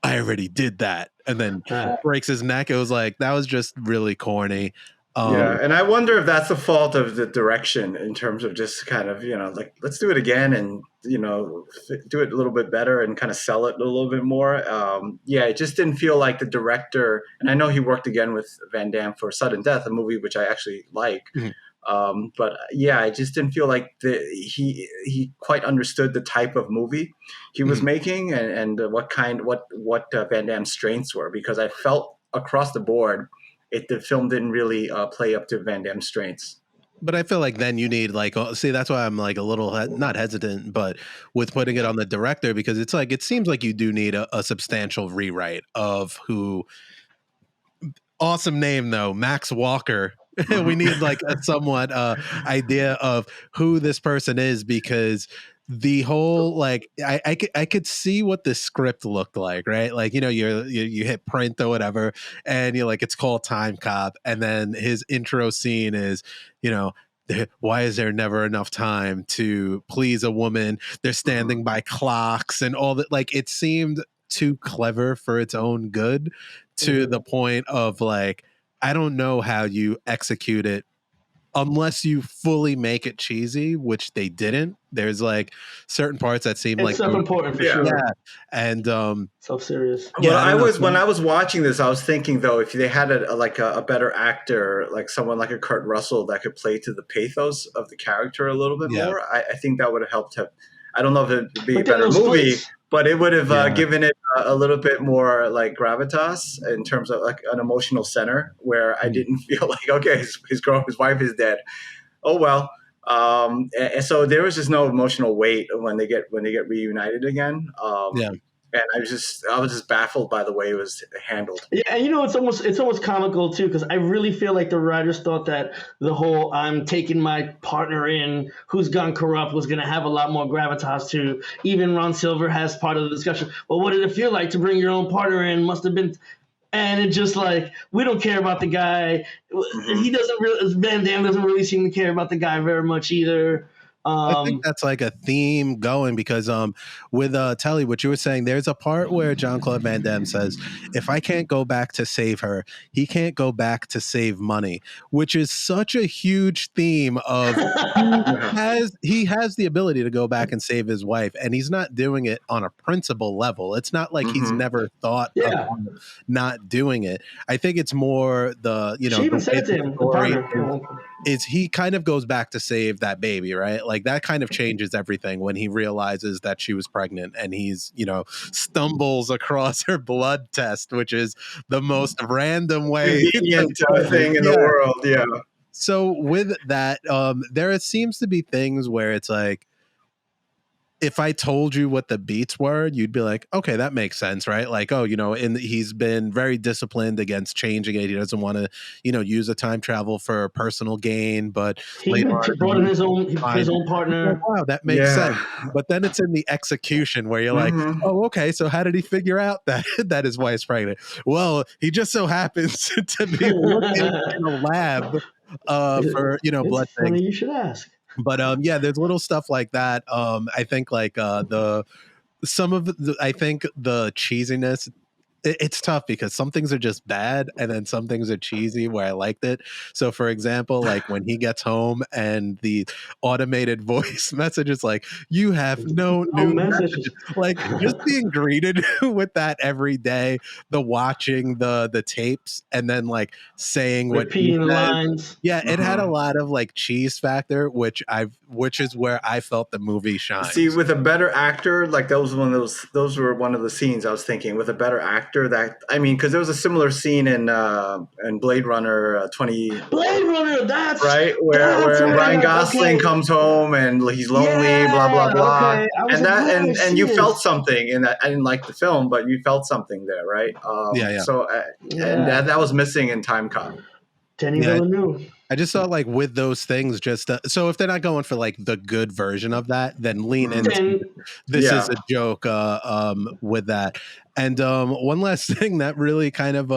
I already did that, and then breaks his neck. It was like, that was just really corny. And I wonder if that's the fault of the direction in terms of just kind of, like, let's do it again and, do it a little bit better and kind of sell it a little bit more. It just didn't feel like the director, and I know he worked again with Van Damme for Sudden Death, a movie which I actually like. But I just didn't feel like he quite understood the type of movie he was making and what Van Damme's strengths were, because I felt across the board the film didn't really play up to Van Damme's strengths. But I feel like then you need like, that's why I'm like a little not hesitant, but with putting it on the director, because it's like, it seems like you do need a substantial rewrite of who. Awesome name though, Max Walker. We need like a somewhat idea of who this person is, because the whole like I could see what the script looked like, right? Like you hit print or whatever, and you're like, it's called Timecop, and then his intro scene is why is there never enough time to please a woman? They're standing by clocks and all that. Like, it seemed too clever for its own good, to the point of like, I don't know how you execute it unless you fully make it cheesy, which they didn't. There's like certain parts that seem like self-important for sure. Yeah. And self-serious. Well, when I was watching this, I was thinking though, if they had a better actor, like someone like a Kurt Russell that could play to the pathos of the character a little bit more, I think that would have helped him. I don't know if it'd be a better movie, but it would have given it a little bit more like gravitas in terms of like an emotional center, where I didn't feel like, okay, his wife is dead. oh well. And so there was just no emotional weight when they get reunited again. Yeah. And I was just baffled by the way it was handled. Yeah, and it's almost comical too, because I really feel like the writers thought that the whole "I'm taking my partner in who's gone corrupt" was going to have a lot more gravitas to. Even Ron Silver has part of the discussion. Well, what did it feel like to bring your own partner in? Must have been, and it's just like we don't care about the guy. He doesn't really. Van Damme doesn't really seem to care about the guy very much either. I think that's like a theme going because with Telly, what you were saying, there's a part where Jean-Claude Van Damme says, if I can't go back to save her, he can't go back to save money, which is such a huge theme of he has the ability to go back and save his wife, and he's not doing it on a principle level. It's not like he's never thought Yeah. of not doing it. I think it's more the, you know, She even the said it to him, the story partner. is he kind of goes back to save that baby, right? Like that kind of changes everything when he realizes that she was pregnant and he's, you know, stumbles across her blood test, which is the most random way Convenient thing in the world. Yeah. So with that, there seems to be things where it's like, if I told you what the beats were, you'd be like, okay, that makes sense, right? Like, oh, you know, and he's been very disciplined against changing it. He doesn't want to, you know, use a time travel for personal gain, but He brought in his own partner. like, wow, that makes sense. But then it's in the execution where you're like, oh, okay, so how did he figure out that that his wife's pregnant? Well, he just so happens to be working in a lab for, you know, blood things. things. You should ask. But yeah, there's little stuff like that. I think like I think the cheesiness, it's tough because some things are just bad and then some things are cheesy where I liked it. So for example, like when he gets home and the automated voice message is like, you have no new messages. Like just being greeted with that every day, the watching the tapes and then like saying repeating what he says. lines. Yeah, it had a lot of like cheese factor, which is where I felt the movie shines. See, with a better actor, like those were one of the scenes I was thinking. With a better actor, that I mean, because there was a similar scene in Blade Runner 20. Blade Runner, that's right where Ryan Gosling comes home and he's lonely, blah blah blah, and that and you felt something in that. I didn't like the film, but you felt something there, right? So and that was missing in Timecop. Denis Villeneuve. I just thought like with those things, just so if they're not going for like the good version of that, then lean into this is a joke with that. And one last thing that really kind of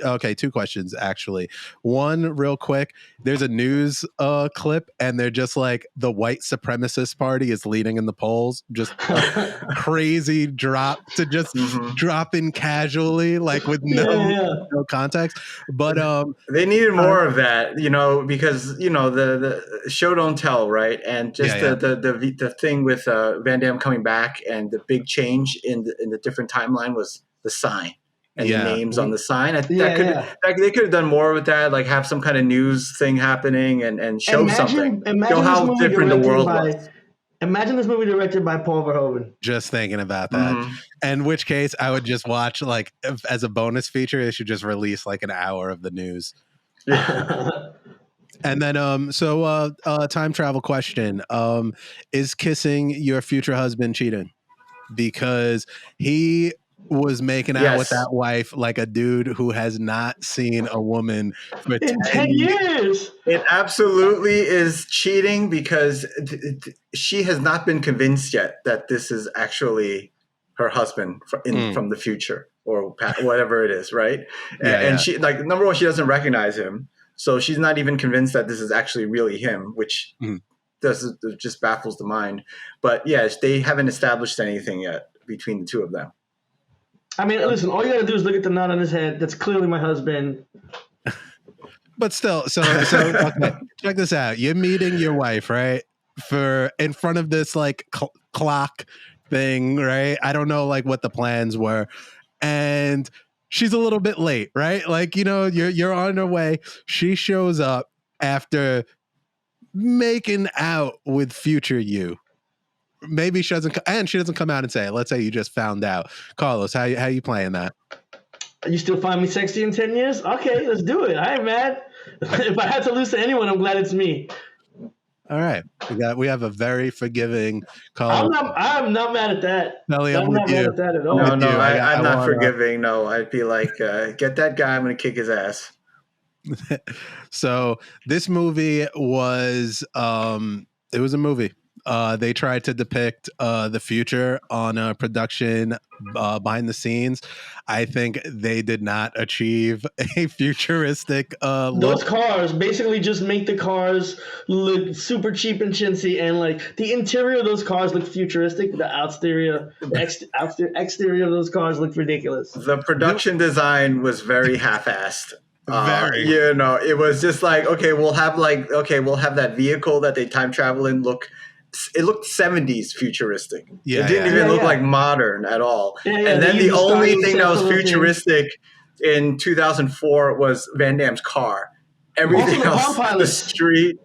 okay, two questions actually. One real quick, there's a news clip and they're just like the white supremacist party is leading in the polls, just a crazy drop to just drop in casually, like with no context. But they needed more of that, you know, because you know the show don't tell, right? And just the thing with Van Damme coming back and the big change in the different timelines was the sign and the names on the sign. They could have done more with that, like have some kind of news thing happening and show something. Show how different the world was. Imagine this movie directed by Paul Verhoeven. Just thinking about that. In which case I would just watch like as a bonus feature, they should just release like an hour of the news. And then so time travel question. Is kissing your future husband cheating? Because he was making out with that wife like a dude who has not seen a woman for 10 years. It absolutely is cheating because she has not been convinced yet that this is actually her husband from the future or whatever it is, right? And she, like, number one, she doesn't recognize him. So she's not even convinced that this is actually really him, which just baffles the mind. But yes, they haven't established anything yet between the two of them. I mean, listen, all you got to do is look at the knot on his head. That's clearly my husband. But still, so okay, check this out. You're meeting your wife, right? In front of this like clock thing, right? I don't know like what the plans were. And she's a little bit late, right? Like, you know, you're on her way. She shows up after making out with future you. Maybe she doesn't come out and say it. Let's say you just found out. Carlos, how you playing that? You still find me sexy in 10 years? Okay, let's do it. I ain't mad. If I had to lose to anyone, I'm glad it's me. All right. We have a very forgiving I'm caller. not mad at that. Telly, I'm I'm with not mad you. at that at I'm all. with No, you. I I'm not want forgiving. No, I'd be like, get that guy. I'm going to kick his ass. So this movie was it was a movie. They tried to depict the future on a production behind the scenes. I think they did not achieve a futuristic look. Those cars basically just make the cars look super cheap and chintzy, and like the interior of those cars look futuristic, but the exterior of those cars look ridiculous. The There- production design was very half-assed. Very. It was just like, okay, we'll have that vehicle that they time travel in it looked 70s futuristic. Yeah, It didn't yeah. even Yeah, look yeah. like modern at all. Yeah, yeah, And they then use the the only starting thing set that was for those things. futuristic in 2004 was Van Damme's car. Also, Everything the Palm else, the Pilots. street.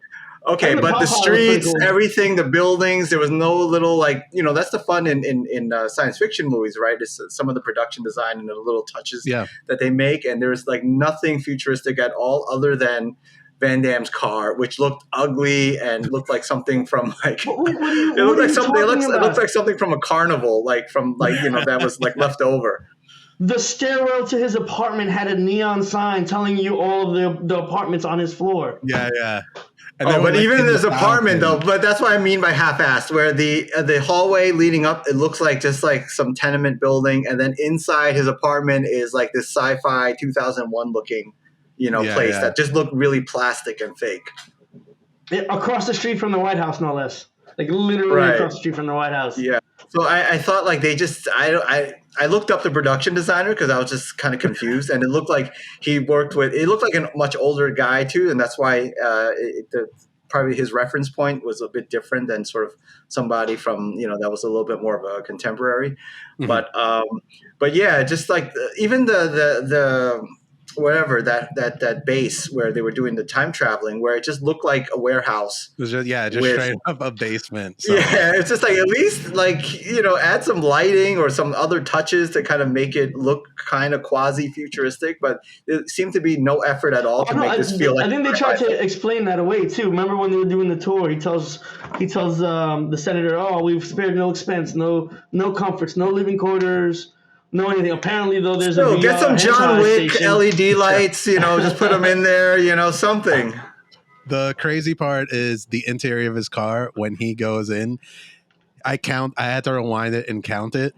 Okay, And the but the Palm Pilot was pretty streets, cool. everything, the buildings, there was no little that's the fun in science fiction movies, right? It's some of the production design and the little touches Yeah. that they make, and there's like nothing futuristic at all other than Van Damme's car, which looked ugly and looked like something from like What are you, it looked what are like you something. talking It about? looks like something from a carnival, that was like left over. The stairwell to his apartment had a neon sign telling you all of the apartments on his floor. Yeah, yeah. And they Oh, were, but like, even in in the his apartment, though, fountain. but that's what I mean by half-assed, where the hallway leading up, it looks like just like some tenement building, and then inside his apartment is like this sci-fi 2001 looking, Yeah, place yeah. that just looked really plastic and fake. Across the street from the White House, no less. Like literally Right. across the street from the White House. Yeah. So I thought like they just I looked up the production designer because I was just kind of confused, and it looked like it looked like a much older guy too, and that's why probably his reference point was a bit different than sort of somebody from that was a little bit more of a contemporary, Mhm. but yeah, just like even the whatever that base where they were doing the time traveling, where it just looked like a warehouse. It was just, just with- straight up a basement. So. Yeah, it's just like at least add some lighting or some other touches to kind of make it look kind of quasi futuristic, but there seemed to be no effort at all to make this feel like. I think they tried to explain that away too. Remember when they were doing the tour? He tells the senator, "Oh, we've spared no expense, no comforts, no living quarters, no anything." Apparently, though, there's a VR get some John hentai Wick station. LED lights, just put them in there, something. The crazy part is the interior of his car when he goes in. I had to rewind it and count it.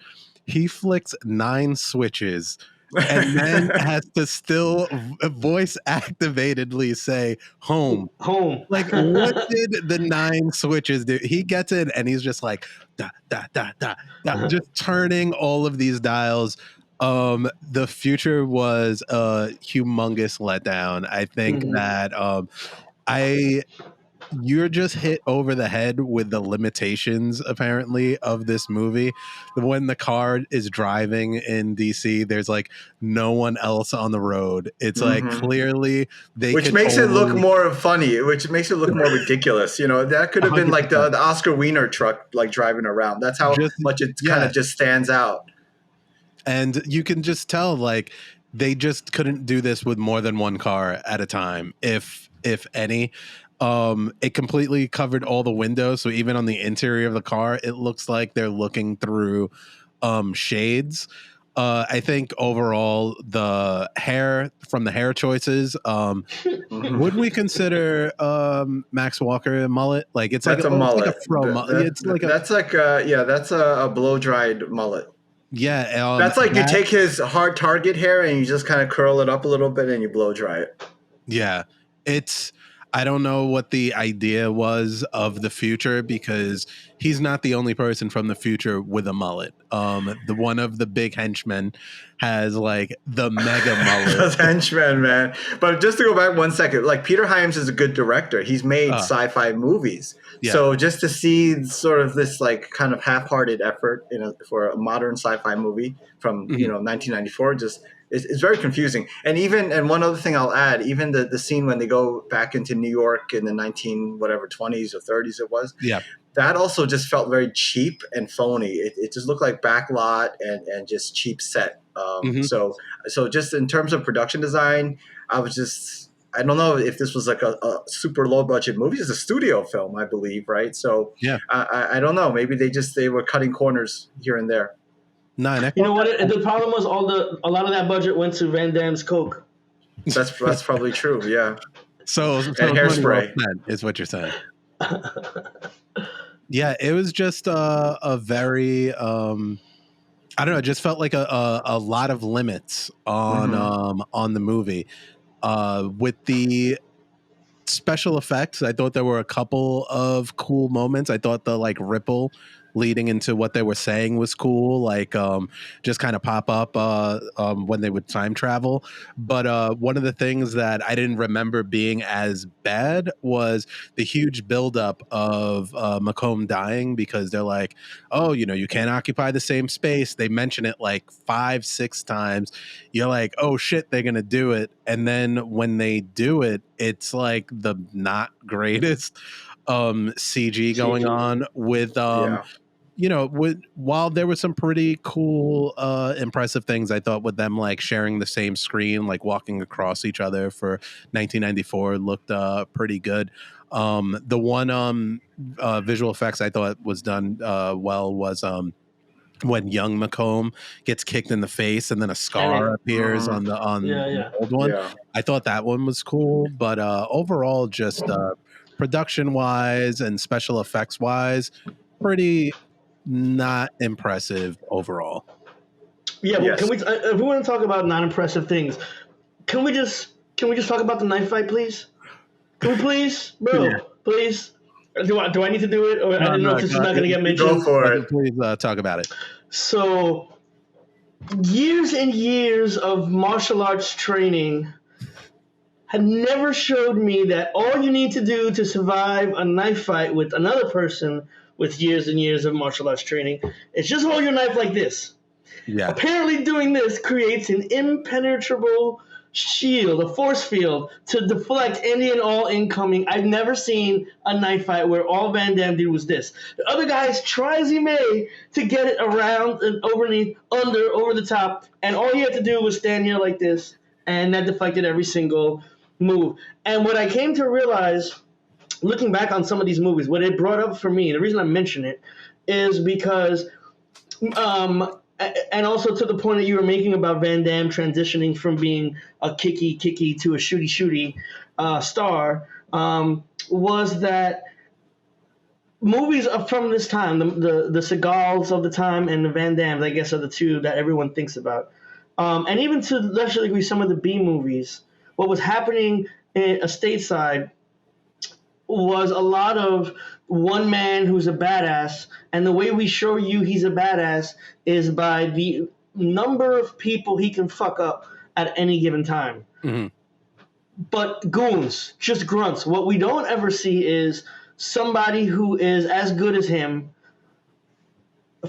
He flicks 9 switches and then has to still voice activatedly say home. Like, what did the 9 switches do? He gets in and he's just like da da da da da, just turning all of these dials. The future was a humongous letdown. I think that you're just hit over the head with the limitations apparently of this movie. When the car is driving in DC, there's like no one else on the road. It's like clearly which makes it look more funny, which makes it look more ridiculous. That could have been like the Oscar Wiener truck like driving around. That's how much it kind of just stands out. And you can just tell like they just couldn't do this with more than one car at a time, if any. It completely covered all the windows, so even on the interior of the car it looks like they're looking through shades. I think overall the hair choices, would we consider Max Walker a mullet? Like it's that's like a mullet. That's a blow dried mullet. Yeah, that's like you take his hard target hair and you just kind of curl it up a little bit and you blow dry it. Yeah, I don't know what the idea was of the future, because he's not the only person from the future with a mullet. The one of the big henchmen has like the mega mullet. Those henchmen, man. But just to go back 1 second, like Peter Hyams is a good director. He's made sci-fi movies. Yeah. So just to see sort of this like kind of half-hearted effort for a modern sci-fi movie from 1994 just. It's very confusing. And one other thing I'll add, even the scene when they go back into New York in the 20s or 30s it was. Yeah. That also just felt very cheap and phony. It just looked like backlot and just cheap set. So just in terms of production design, I I don't know if this was like a super low budget movie. It's a studio film, I believe, right? So Yeah. I don't know. Maybe they were cutting corners here and there. No, and I You know thought what? The problem was a lot of that budget went to Van Damme's coke. That's probably true. Yeah. so And it's money well Hairspray. spent, is what you're saying. Yeah, it was just a very I don't know. It just felt like a lot of limits on the movie. With the special effects, I thought there were a couple of cool moments. I thought the like ripple leading into what they were saying was cool, like just kind of pop up when they would time travel. But one of the things that I didn't remember being as bad was the huge buildup of Macomb dying, because they're like, oh, you know, you can't occupy the same space. They mention it like 5-6 times. You're like, oh shit, they're gonna do it. And then when they do it, it's like the not greatest CG going on with you know, while there were some pretty cool impressive things, I thought, with them like sharing the same screen, like walking across each other for 1994 looked pretty good. The one visual effects I thought was done well was when young Macomb gets kicked in the face and then a scar appears on the old one. Yeah. I thought that one was cool, but overall, just production wise and special effects wise, pretty not impressive overall. Yeah, well, can we? If we want to talk about non-impressive things, can we just talk about the knife fight, please? Can we please, bro? Yeah. Please. Do I need to do it, or I didn't know if this is not going to get mentioned? Go for it. Please talk about it. So, years and years of martial arts training had never showed me that all you need to do to survive a knife fight with another person with years and years of martial arts training is just hold your knife like this. Yeah. Apparently doing this creates an impenetrable shield, a force field, to deflect any and all incoming. I've never seen a knife fight where all Van Damme did was this. The other guys try as he may to get it around and underneath, over the top, and all he had to do was stand here like this, and that deflected every single move. And what I came to realize, looking back on some of these movies, what it brought up for me, the reason I mention it, is because and also to the point that you were making about Van Damme transitioning from being a kicky to a shooty star, was that movies from this time, the Seagals of the time and the Van Dammes, I guess, are the two that everyone thinks about. And even to lesser degree, some of the B movies, what was happening stateside was a lot of one man who's a badass, and the way we show you he's a badass is by the number of people he can fuck up at any given time. Mm-hmm. But goons, just grunts. What we don't ever see is somebody who is as good as him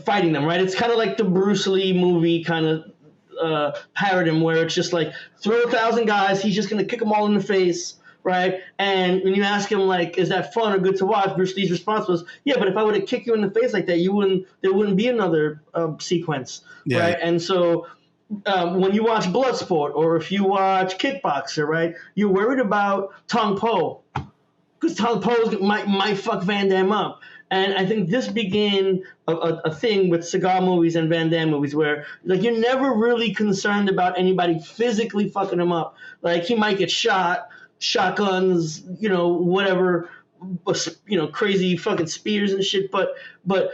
fighting them, right? It's kind of like the Bruce Lee movie kind of paradigm, where it's just like, throw 1,000 guys, he's just going to kick them all in the face, right? And when you ask him, like, is that fun or good to watch, Bruce Lee's response was, yeah, but if I would have kicked you in the face like that, there wouldn't be another sequence, right? And so when you watch Bloodsport, or if you watch Kickboxer, right, you're worried about Tong Po, because Tong Po might fuck Van Damme up. And I think this began a thing with Seagal movies and Van Damme movies where, like, you're never really concerned about anybody physically fucking him up. Like, he might get shot, shotguns, whatever, crazy fucking spears and shit. But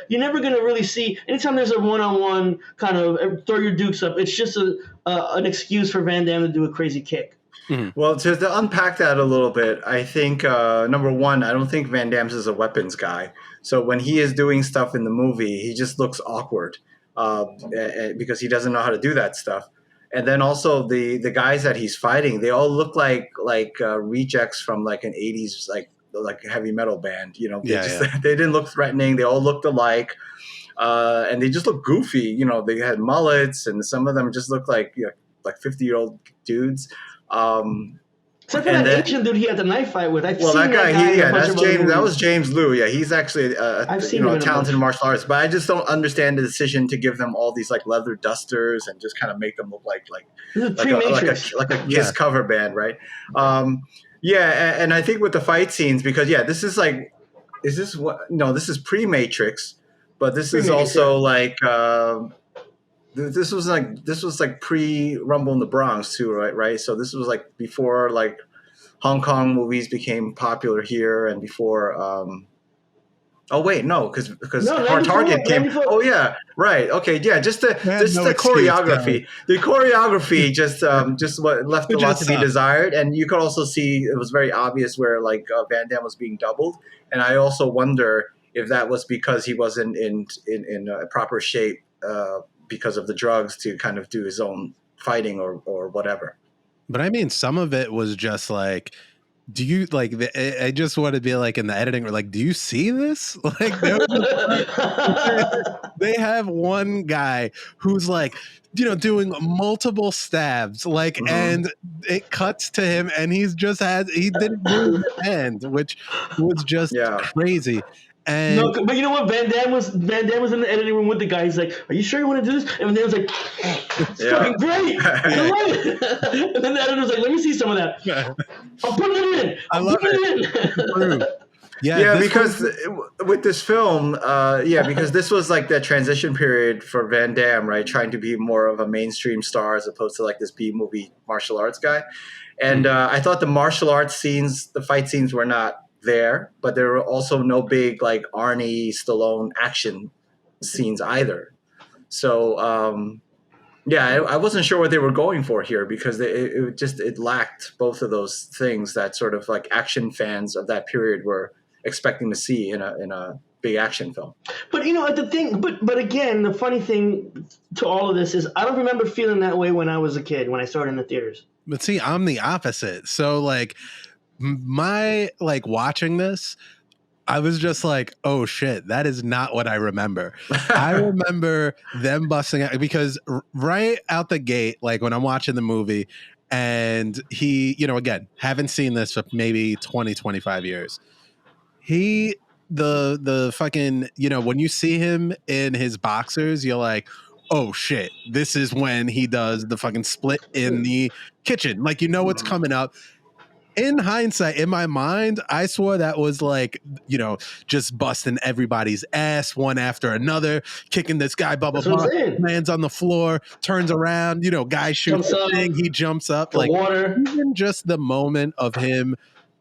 you're never going to really see, anytime there's a one-on-one kind of throw your dukes up, it's just an excuse for Van Damme to do a crazy kick. Mm-hmm. Well, to unpack that a little bit, I think, number one, I don't think Van Damme's is a weapons guy. So when he is doing stuff in the movie, he just looks awkward because he doesn't know how to do that stuff. And then also the guys that he's fighting, they all look like rejects from like an 80s like heavy metal band. They didn't look threatening. They all looked alike. And they just look goofy. They had mullets, and some of them just looked like 50-year-old dudes. Except for And that then, Asian dude he had the knife fight with. I've well, seen that guy, that guy in a bunch that's of other James. That movies. was James Liu. Yeah, he's actually I've seen him a in a talented bunch. martial artist. But I just don't understand the decision to give them all these like leather dusters and just kind of make them look This is like a pre-Matrix. like a Yeah. Kiss cover band, right? Yeah, and I think with the fight scenes, because this is like, is this what? No, this is pre-Matrix, but this is Pre-Matrix, also like. This was like pre-Rumble in the Bronx too, right? Right. So this was like before like Hong Kong movies became popular here, and before. Oh wait, no, because No, Hard 94, Target came. 94. Oh yeah, right. Okay, yeah. Just the no excuse, choreography. The choreography just what left It a lot just to be sucked. desired, and you could also see it was very obvious where like Van Damme was being doubled, and I also wonder if that was because he wasn't in proper shape because of the drugs to kind of do his own fighting or whatever. But I mean, some of it was just like, do you like? I just want to be like in the editing, or like, do you see this? Like, they have one guy who's like, doing multiple stabs, like, and it cuts to him, and he didn't move his hand, which was just crazy. And no, but you know what? Van Damme was in the editing room with the guy. He's like, "Are you sure you want to do this?" And Van Damme was like, "It's fucking great. I love it." And then the editor was like, "Let me see some of that. I'm putting it in. I love it. Yeah, because with this film, because this was like the transition period for Van Damme, right? Trying to be more of a mainstream star as opposed to like this B-movie martial arts guy. And I thought the martial arts scenes, the fight scenes were not there, but there were also no big like Arnie, Stallone action scenes either. So, I wasn't sure what they were going for here because it lacked both of those things that sort of like action fans of that period were expecting to see in a big action film. But the thing, but again, the funny thing to all of this is I don't remember feeling that way when I was a kid when I saw it in the theaters. But see, I'm the opposite. So like my like watching this, I was just like, oh shit, that is not what I remember. I remember them busting out because right out the gate, like when I'm watching the movie and he, again, haven't seen this for maybe 20, 25 years. The fucking, when you see him in his boxers, you're like, oh shit, this is when he does the fucking split in the kitchen. Like, what's coming up. In hindsight, in my mind, I swore that was like, just busting everybody's ass one after another, kicking this guy, blah, blah, blah, lands on the floor, turns around, guy shoots the thing, he jumps up. Like, water. Even just the moment of him,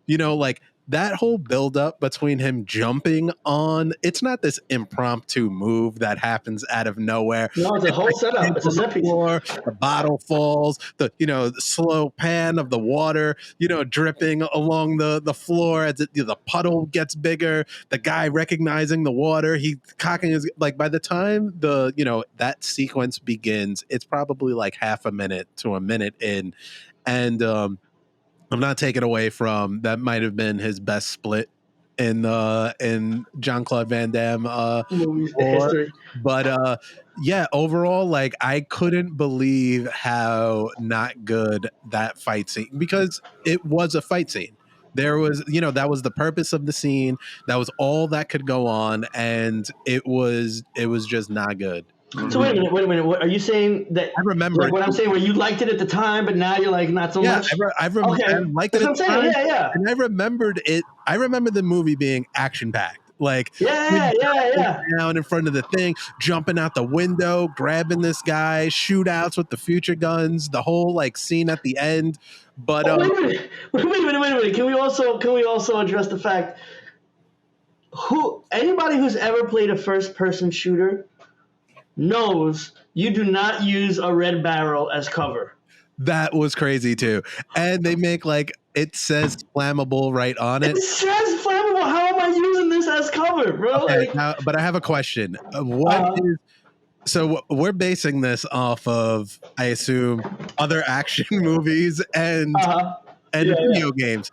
like, that whole buildup between him jumping on, it's not this impromptu move that happens out of nowhere. No, it's a whole setup. It's a set piece. The bottle falls, the slow pan of the water, dripping along the floor as the puddle gets bigger, the guy recognizing the water, he cocking his, like by the time that sequence begins, it's probably like half a minute to a minute in. And I'm not taking away from that might have been his best split in Jean-Claude Van Damme history. But overall, like I couldn't believe how not good that fight scene, because it was a fight scene. There was, that was the purpose of the scene. That was all that could go on, and it was just not good. So wait a minute. What are you saying that? I remember what I'm saying, where you liked it at the time, but now you're like not so much. I liked it at the time. Yeah. And I remembered it. I remember the movie being action packed. Like down in front of the thing, jumping out the window, grabbing this guy, shootouts with the future guns, the whole like scene at the end. But wait a minute. Can we also address the fact anybody who's ever played a first person shooter knows you do not use a red barrel as cover. That was crazy too. And they make like, it says flammable right on it. It says flammable. How am I using this as cover, bro? Okay, but I have a question. So we're basing this off of, I assume, other action movies and video games.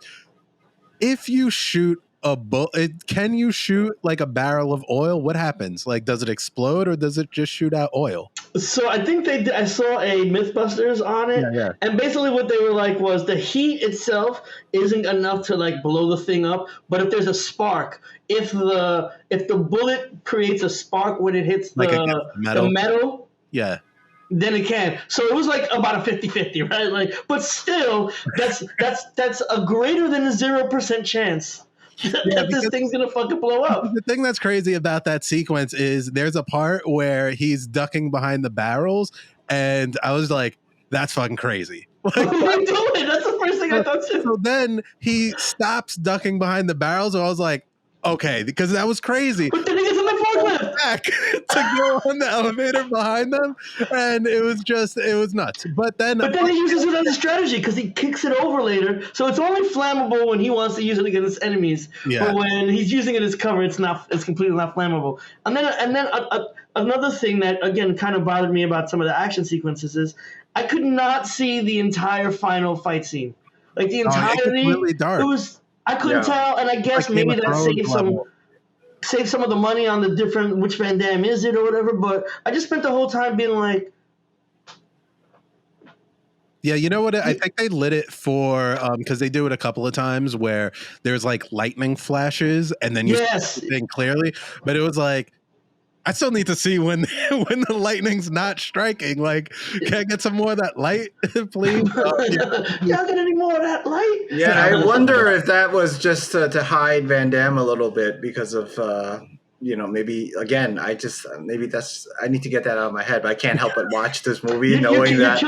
If you shoot a bullet, can you shoot like a barrel of oil? What happens? Like, does it explode or does it just shoot out oil? So I think they. I saw a MythBusters on it, Yeah, and basically what they were like was the heat itself isn't enough to like blow the thing up, but if there's a spark, if the bullet creates a spark when it hits like against the metal. metal, Yeah. then it can. So it was like about a 50-50, right? Like, but still, that's a greater than a 0% chance that this thing's gonna fucking blow up. The thing that's crazy about that sequence is there's a part where he's ducking behind the barrels, and I was like, that's fucking crazy. What are you doing? That's the first thing I thought too. So then he stops ducking behind the barrels, and I was like, okay, because that was crazy. But then he gets in the forklift. Back to go on the elevator behind them, and it was nuts. But then he uses it as a strategy because he kicks it over later. So it's only flammable when he wants to use it against enemies. Yeah. But when he's using it as cover, it's completely not flammable. And then another thing that again kind of bothered me about some of the action sequences is I could not see the entire final fight scene. Like the entirety, really dark. It was I couldn't tell, and I guess Like maybe Game of that Thrones save some of the money on the different which Van Damme is it or whatever, but I just spent the whole time being like, yeah, you know what? I think they lit it for because they do it a couple of times where there's like lightning flashes and then you see the thing clearly, but it was like I still need to see when the lightning's not striking. Like, can I get some more of that light, please? Y'all get any more of that light? Yeah, I wonder if that was just to hide Van Damme a little bit because of maybe again I need to get that out of my head, but I can't help but watch this movie knowing that he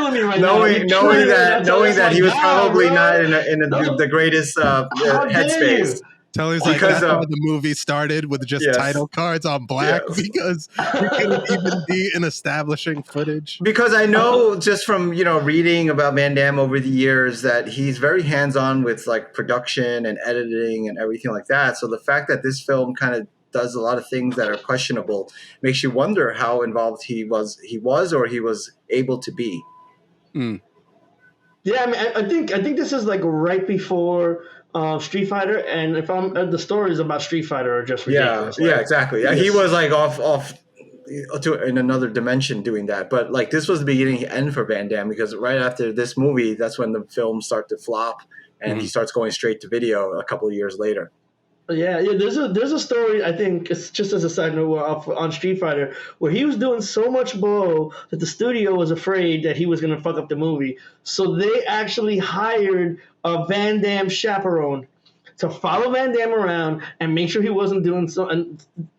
was probably not in the greatest headspace. Telly's like, that's how the movie started with just title cards on black because we couldn't even be in establishing footage. Because I know just from reading about Van Damme over the years that he's very hands-on with like production and editing and everything like that. So the fact that this film kind of does a lot of things that are questionable makes you wonder how involved he was or he was able to be. Mm. Yeah, I mean, I think this is like right before Street Fighter, and if the stories about Street Fighter are just ridiculous. Yeah, exactly. Yeah, he was like off in another dimension doing that. But like this was the beginning and end for Van Damme because right after this movie, that's when the films start to flop and he starts going straight to video a couple of years later. Yeah. There's a story. I think it's just as a side note on Street Fighter where he was doing so much blow that the studio was afraid that he was going to fuck up the movie, so they actually hired a Van Damme chaperone to follow Van Damme around and make sure he wasn't doing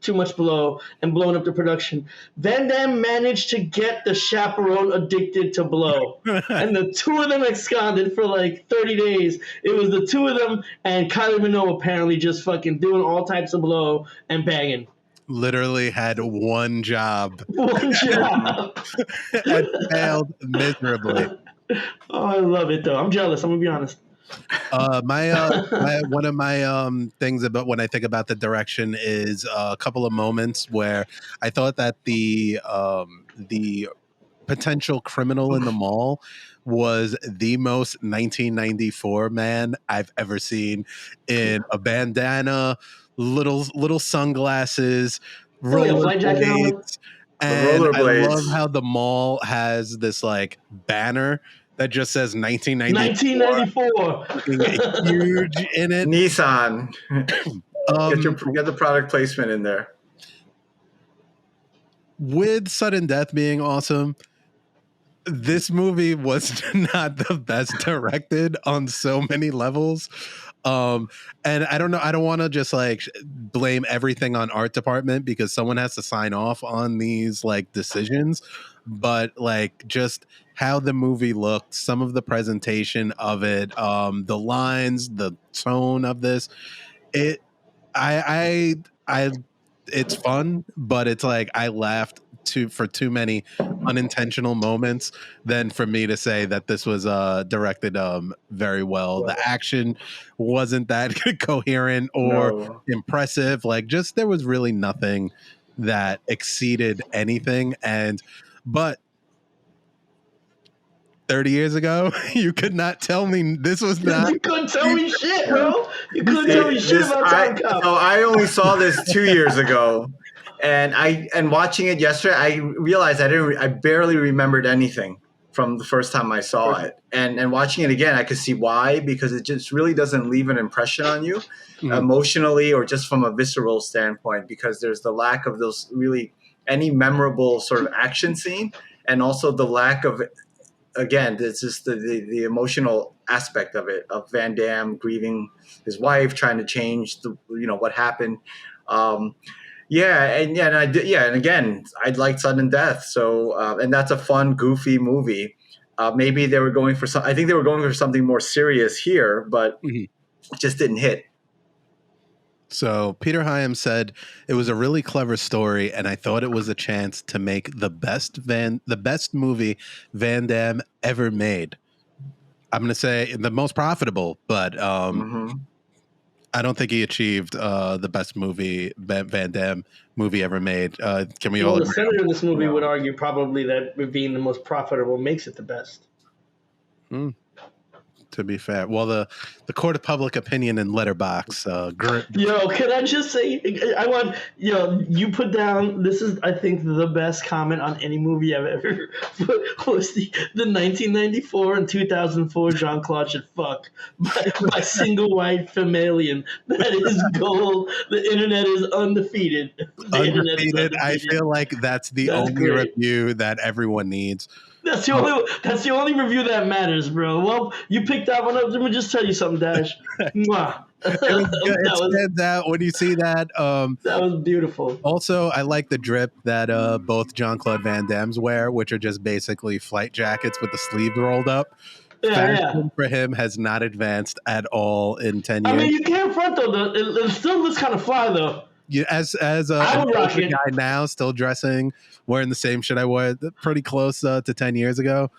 too much blow and blowing up the production. Van Damme managed to get the chaperone addicted to blow. And the two of them absconded for like 30 days. It was the two of them and Kylie Minogue apparently just fucking doing all types of blow and banging. Literally had one job. One job. And failed miserably. Oh, I love it though. I'm jealous. I'm going to be honest. One of my things about when I think about the direction is a couple of moments where I thought that the potential criminal in the mall was the most 1994 man I've ever seen, in a bandana, little sunglasses, rollerblades, and I love how the mall has this like banner that just says 1994. Huge in it. Nissan. Get the product placement in there. With sudden death being awesome, this movie was not the best directed on so many levels. And I don't know, I don't want to just like blame everything on art department because someone has to sign off on these like decisions, but like just how the movie looked, some of the presentation of it, the lines, the tone of this, it's fun, but it's like I laughed for too many unintentional moments than for me to say that this was directed very well. The action wasn't that coherent or impressive. Like just there was really nothing that exceeded anything. But 30 years ago, you could not tell me this was not. You couldn't tell me shit, bro. You couldn't tell me shit about Timecop. So I only saw this 2 years ago. And watching it yesterday, I realized I barely remembered anything from the first time I saw it. And watching it again, I could see why, because it just really doesn't leave an impression on you emotionally or just from a visceral standpoint, because there's the lack of those really any memorable sort of action scene, and also the lack of, again, it's just the emotional aspect of it, of Van Damme grieving his wife, trying to change what happened. And again, I liked sudden death. So, and that's a fun, goofy movie. Maybe they were going for I think they were going for something more serious here, but it just didn't hit. So Peter Hyams said it was a really clever story, and I thought it was a chance to make the best movie Van Damme ever made. I'm going to say the most profitable, but I don't think he achieved the best movie Van Damme movie ever made. Can we all? The senator in this movie would argue probably that being the most profitable makes it the best. To be fair, well, the court of public opinion in Letterbox. Yo, can I just say, you put down, this is, I think, the best comment on any movie I've ever was the 1994 and 2004 Jean-Claude should fuck by single white familian. That is gold. The internet is undefeated. Undefeated. I feel like that's only great review that everyone needs. That's the only review that matters, bro. Well, you picked that one up. Let me just tell you something, Dash. Mwah. It stands out when you see that. That was beautiful. Also, I like the drip that both Jean-Claude Van Damme's wear, which are just basically flight jackets with the sleeves rolled up. Fashion for him has not advanced at all in 10 years. I mean, you can't front though. It still looks kind of fly though. As a guy now, still dressing, wearing the same shit I wore pretty close to 10 years ago.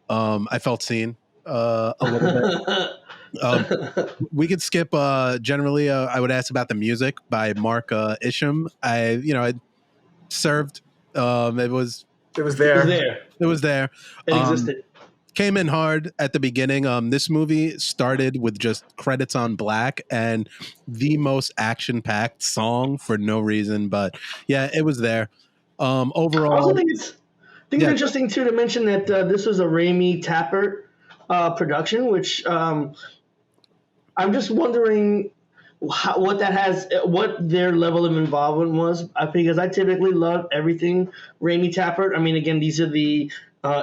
I felt seen a little bit. We could skip. Generally, I would ask about the music by Mark Isham. I served. It was there. It was there. It existed. Came in hard at the beginning. This movie started with just credits on black and the most action-packed song for no reason, but yeah, it was there. Overall, I also think it's interesting too to mention that this was a Raimi Tappert production, which I'm just wondering what their level of involvement was, because I typically love everything Raimi Tappert. I mean, again, these are the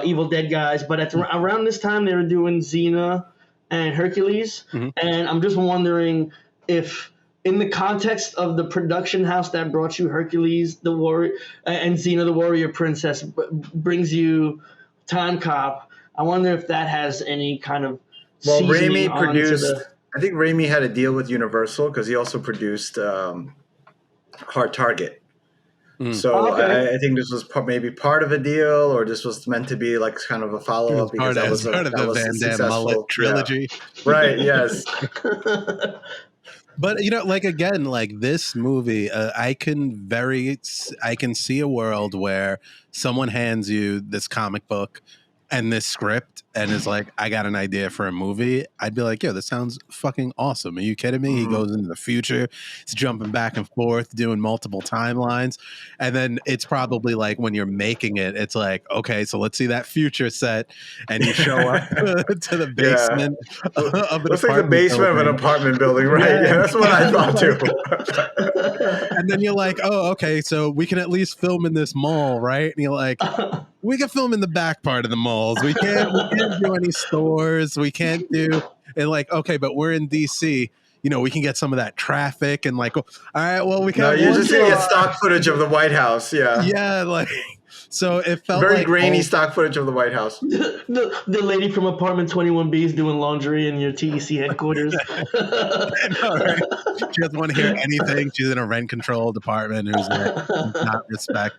Evil Dead guys, but around this time they were doing Xena and Hercules, and I'm just wondering if, in the context of the production house that brought you Hercules, the Warrior, and Xena, the Warrior Princess, brings you Timecop, I wonder if that has any kind of Raimi produced. I think Raimi had a deal with Universal because he also produced Hard Target. So I think this was maybe part of a deal, or this was meant to be like kind of a follow-up, because that was part of the Van Damme mullet trilogy. Yeah. Right, yes. But again, this movie, I can see a world where someone hands you this comic book and this script and is like, I got an idea for a movie. I'd be like, yo, this sounds fucking awesome. Are you kidding me? He goes into the future. He's jumping back and forth, doing multiple timelines. And then it's probably like when you're making it, it's like, okay, so let's see that future set. And you show up to the basement of an Looks like the basement of an apartment building, right? Yeah, that's what I thought too. And then you're like, oh, okay, so we can at least film in this mall, right? And you're like, we can film in the back part of the malls. We can't do any stores. We can't do, and okay, but we're in DC. We can get some of that traffic and all right, well, we can't. No, you're just gonna get stock footage of the White House. Yeah. Yeah, so it felt very grainy stock footage of the White House. The lady from Apartment 21B is doing laundry in your TEC headquarters. Right? She doesn't want to hear anything. She's in a rent-controlled apartment who's not respect.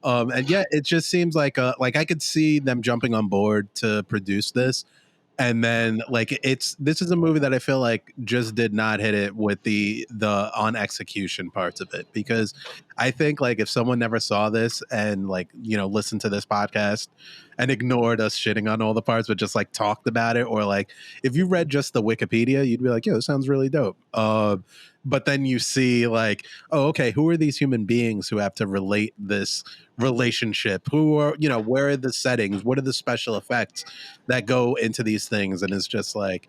And yeah, it just seems like I could see them jumping on board to produce this, and then this is a movie that I feel like just did not hit it with the on execution parts of it, because I think if someone never saw this and listened to this podcast and ignored us shitting on all the parts but just talked about it, or if you read just the Wikipedia, you'd be like, yo, this sounds really dope. but then you see like, oh, okay, who are these human beings who have to relate this relationship? Who are, where are the settings? What are the special effects that go into these things? And it's just like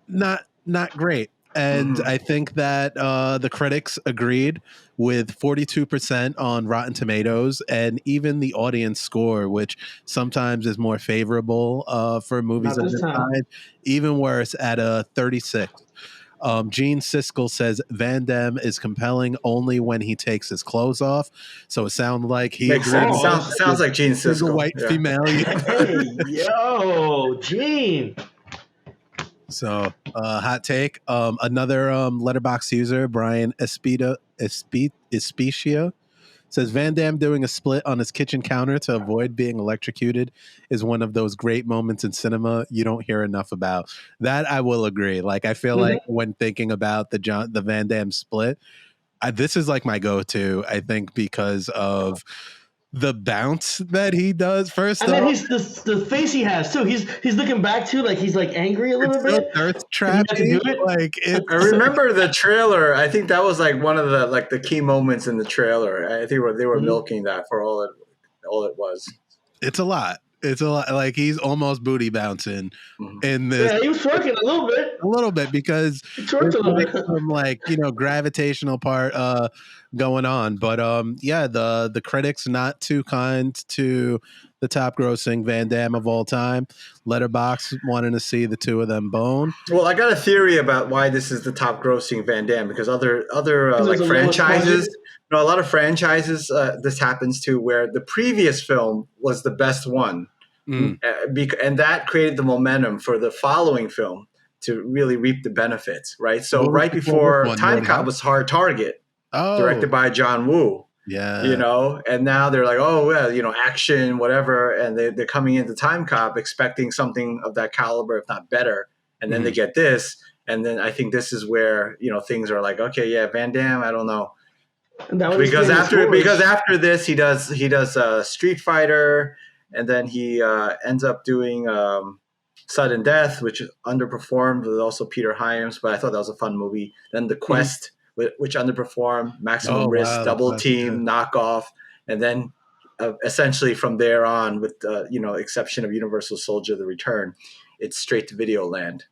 not great. And Mhm. I think that the critics agreed with 42% on Rotten Tomatoes, and even the audience score, which sometimes is more favorable for movies Not of this this time. kind, even worse at a 36. Gene Siskel says Van Damme is compelling only when he takes his clothes off. So it sounds like he Makes agreed sense. with Oh, Sounds like Gene single Siskel. white Yeah. female. hey, yo, Gene. So, hot take. Another letterbox user, Brian Espicia, says Van Damme doing a split on his kitchen counter to avoid being electrocuted is one of those great moments in cinema you don't hear enough about. That I will agree. Like, I feel like when thinking about the Van Damme split, this is like my go-to. I think because of the bounce that he does. First And then off, he's the face he has too. He's looking back too, like he's like angry a it's little so bit. thirst And you have to trappy. do it. Like I it's remember the trailer. I think that was like one of the key moments in the trailer. I think they were milking that for all it was. it's a lot. It's a lot. Like he's almost booty bouncing Mhm. in this Yeah, he was twerking a little bit. a little bit because He twerked there's a little like bit. some like gravitational part going on. But yeah, the critics not too kind to the top grossing Van Damme of all time. Letterbox wanting to see the two of them bone. Well, I got a theory about why this is the top grossing Van Damme because other Because it was like the lowest franchises, budget. a lot of franchises this happens to where the previous film was the best one, Mm. and that created the momentum for the following film to really reap the benefits, right? So What was right before this before one? Timecop was Hard Target, Oh, directed by John Woo. yeah. And now they're like, oh well, action, whatever, and they're coming into Time Cop expecting something of that caliber, if not better, and then they get this, and then I think this is where things are like, okay, yeah, Van Damme, I don't know, And that would because explain the scores. after this he does Street Fighter, and then he ends up doing Sudden Death, which underperformed, with also Peter Hyams, but I thought that was a fun movie. Then The Quest, which underperformed, Maximum Oh Risk, wow, the Double quest. Yeah. Team, Knockoff, and then essentially from there on, with exception of Universal Soldier: The Return, it's straight to video land.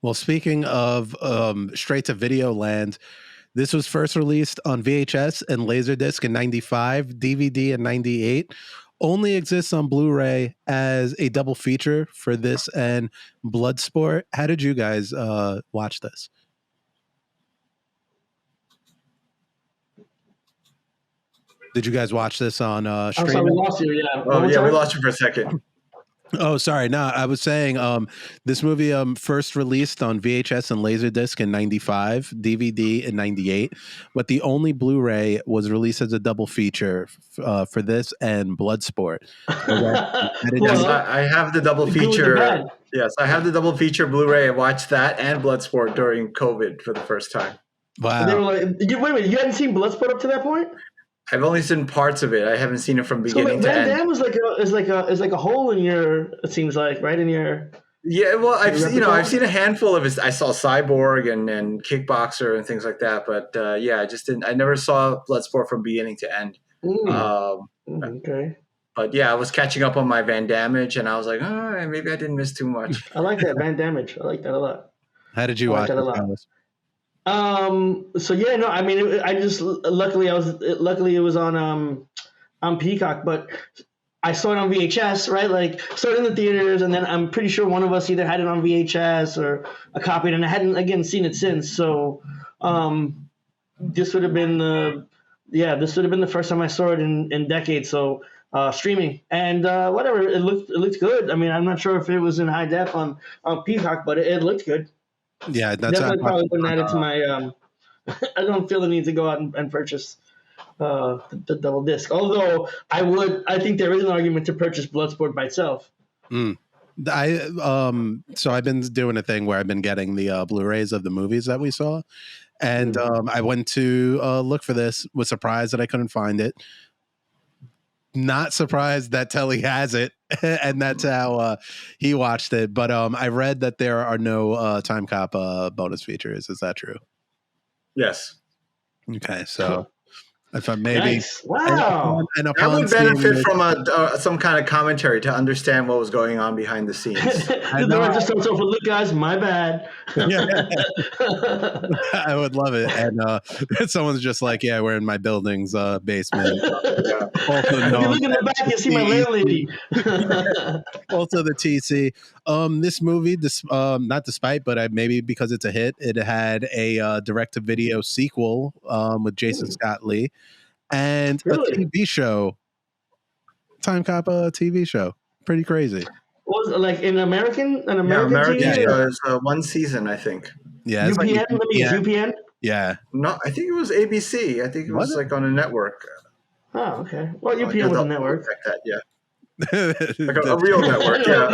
Well, speaking of straight to video land, this was first released on VHS and Laserdisc in 95, DVD in 98. Only exists on Blu-ray as a double feature for this and Bloodsport. How did you guys watch this? Did you guys watch this on I'm sorry, we streaming? lost you. Yeah. Oh One more yeah, we time? lost you for a second. Oh, sorry. No, I was saying this movie first released on VHS and Laserdisc in 95, DVD in 98, but the only Blu-ray was released as a double feature for this and Bloodsport. Yes, Well, I have the double the good with the feature. bad. Yes, I have the double feature Blu-ray. I watched that and Bloodsport during COVID for the first time. And they Wow. were like, wait a minute, you hadn't seen Bloodsport up to that point? I've only seen parts of it. I haven't seen it from So like beginning to Van end. Damme is like a hole in your, it seems like, right in your. Yeah, well, I've repertoire? seen a handful of his. I saw Cyborg and Kickboxer and things like that, but yeah, I just didn't. I never saw Bloodsport from beginning to end. Okay. But yeah, I was catching up on my Van Damage, and I was like, oh, maybe I didn't miss too much. I like that Van Damage. I like that a lot. How did you I like watch that a this, lot. Alice? So yeah, no, I mean, I just luckily it was on Peacock, but I saw it on VHS, right? Like started in the theaters, and then I'm pretty sure one of us either had it on VHS or a copy, and I hadn't again seen it since. So this would have been the first time I saw it in decades. So streaming and whatever, it looked good. I mean, I'm not sure if it was in high def on Peacock, but it looked good. Yeah, that's Definitely probably wouldn't add it to my. I don't feel the need to go out and purchase the double disc. Although I think there is an argument to purchase Bloodsport by itself. So I've been doing a thing where I've been getting the Blu-rays of the movies that we saw, and I went to look for this. Was surprised that I couldn't find it. not surprised that Telly has it, and that's how he watched it. But I read that there are no Timecop bonus features. Is that true? Yes. Okay, so if I maybe Nice. Wow. and I upon would benefit seeing from some kind of commentary to understand what was going on behind the scenes. The director starts off with, "Look, guys, my bad." Yeah. I would love it. And someone's just like, "Yeah, we're in my building's basement." Also If you look in the back, you see my landlady. Also the TC. This movie, not despite, but maybe because it's a hit, it had a direct-to-video sequel with Jason Scott Lee and Really? a TV show. Timecop TV show. Pretty crazy. Was it like an American American TV? show is one season, I think. Yeah, it's UPN? like Let me guess, UPN? Yeah. No, I think it was ABC. I think it was like on a network. Oh, okay. Well, UPN was a network. That, yeah. Like a real network, yeah.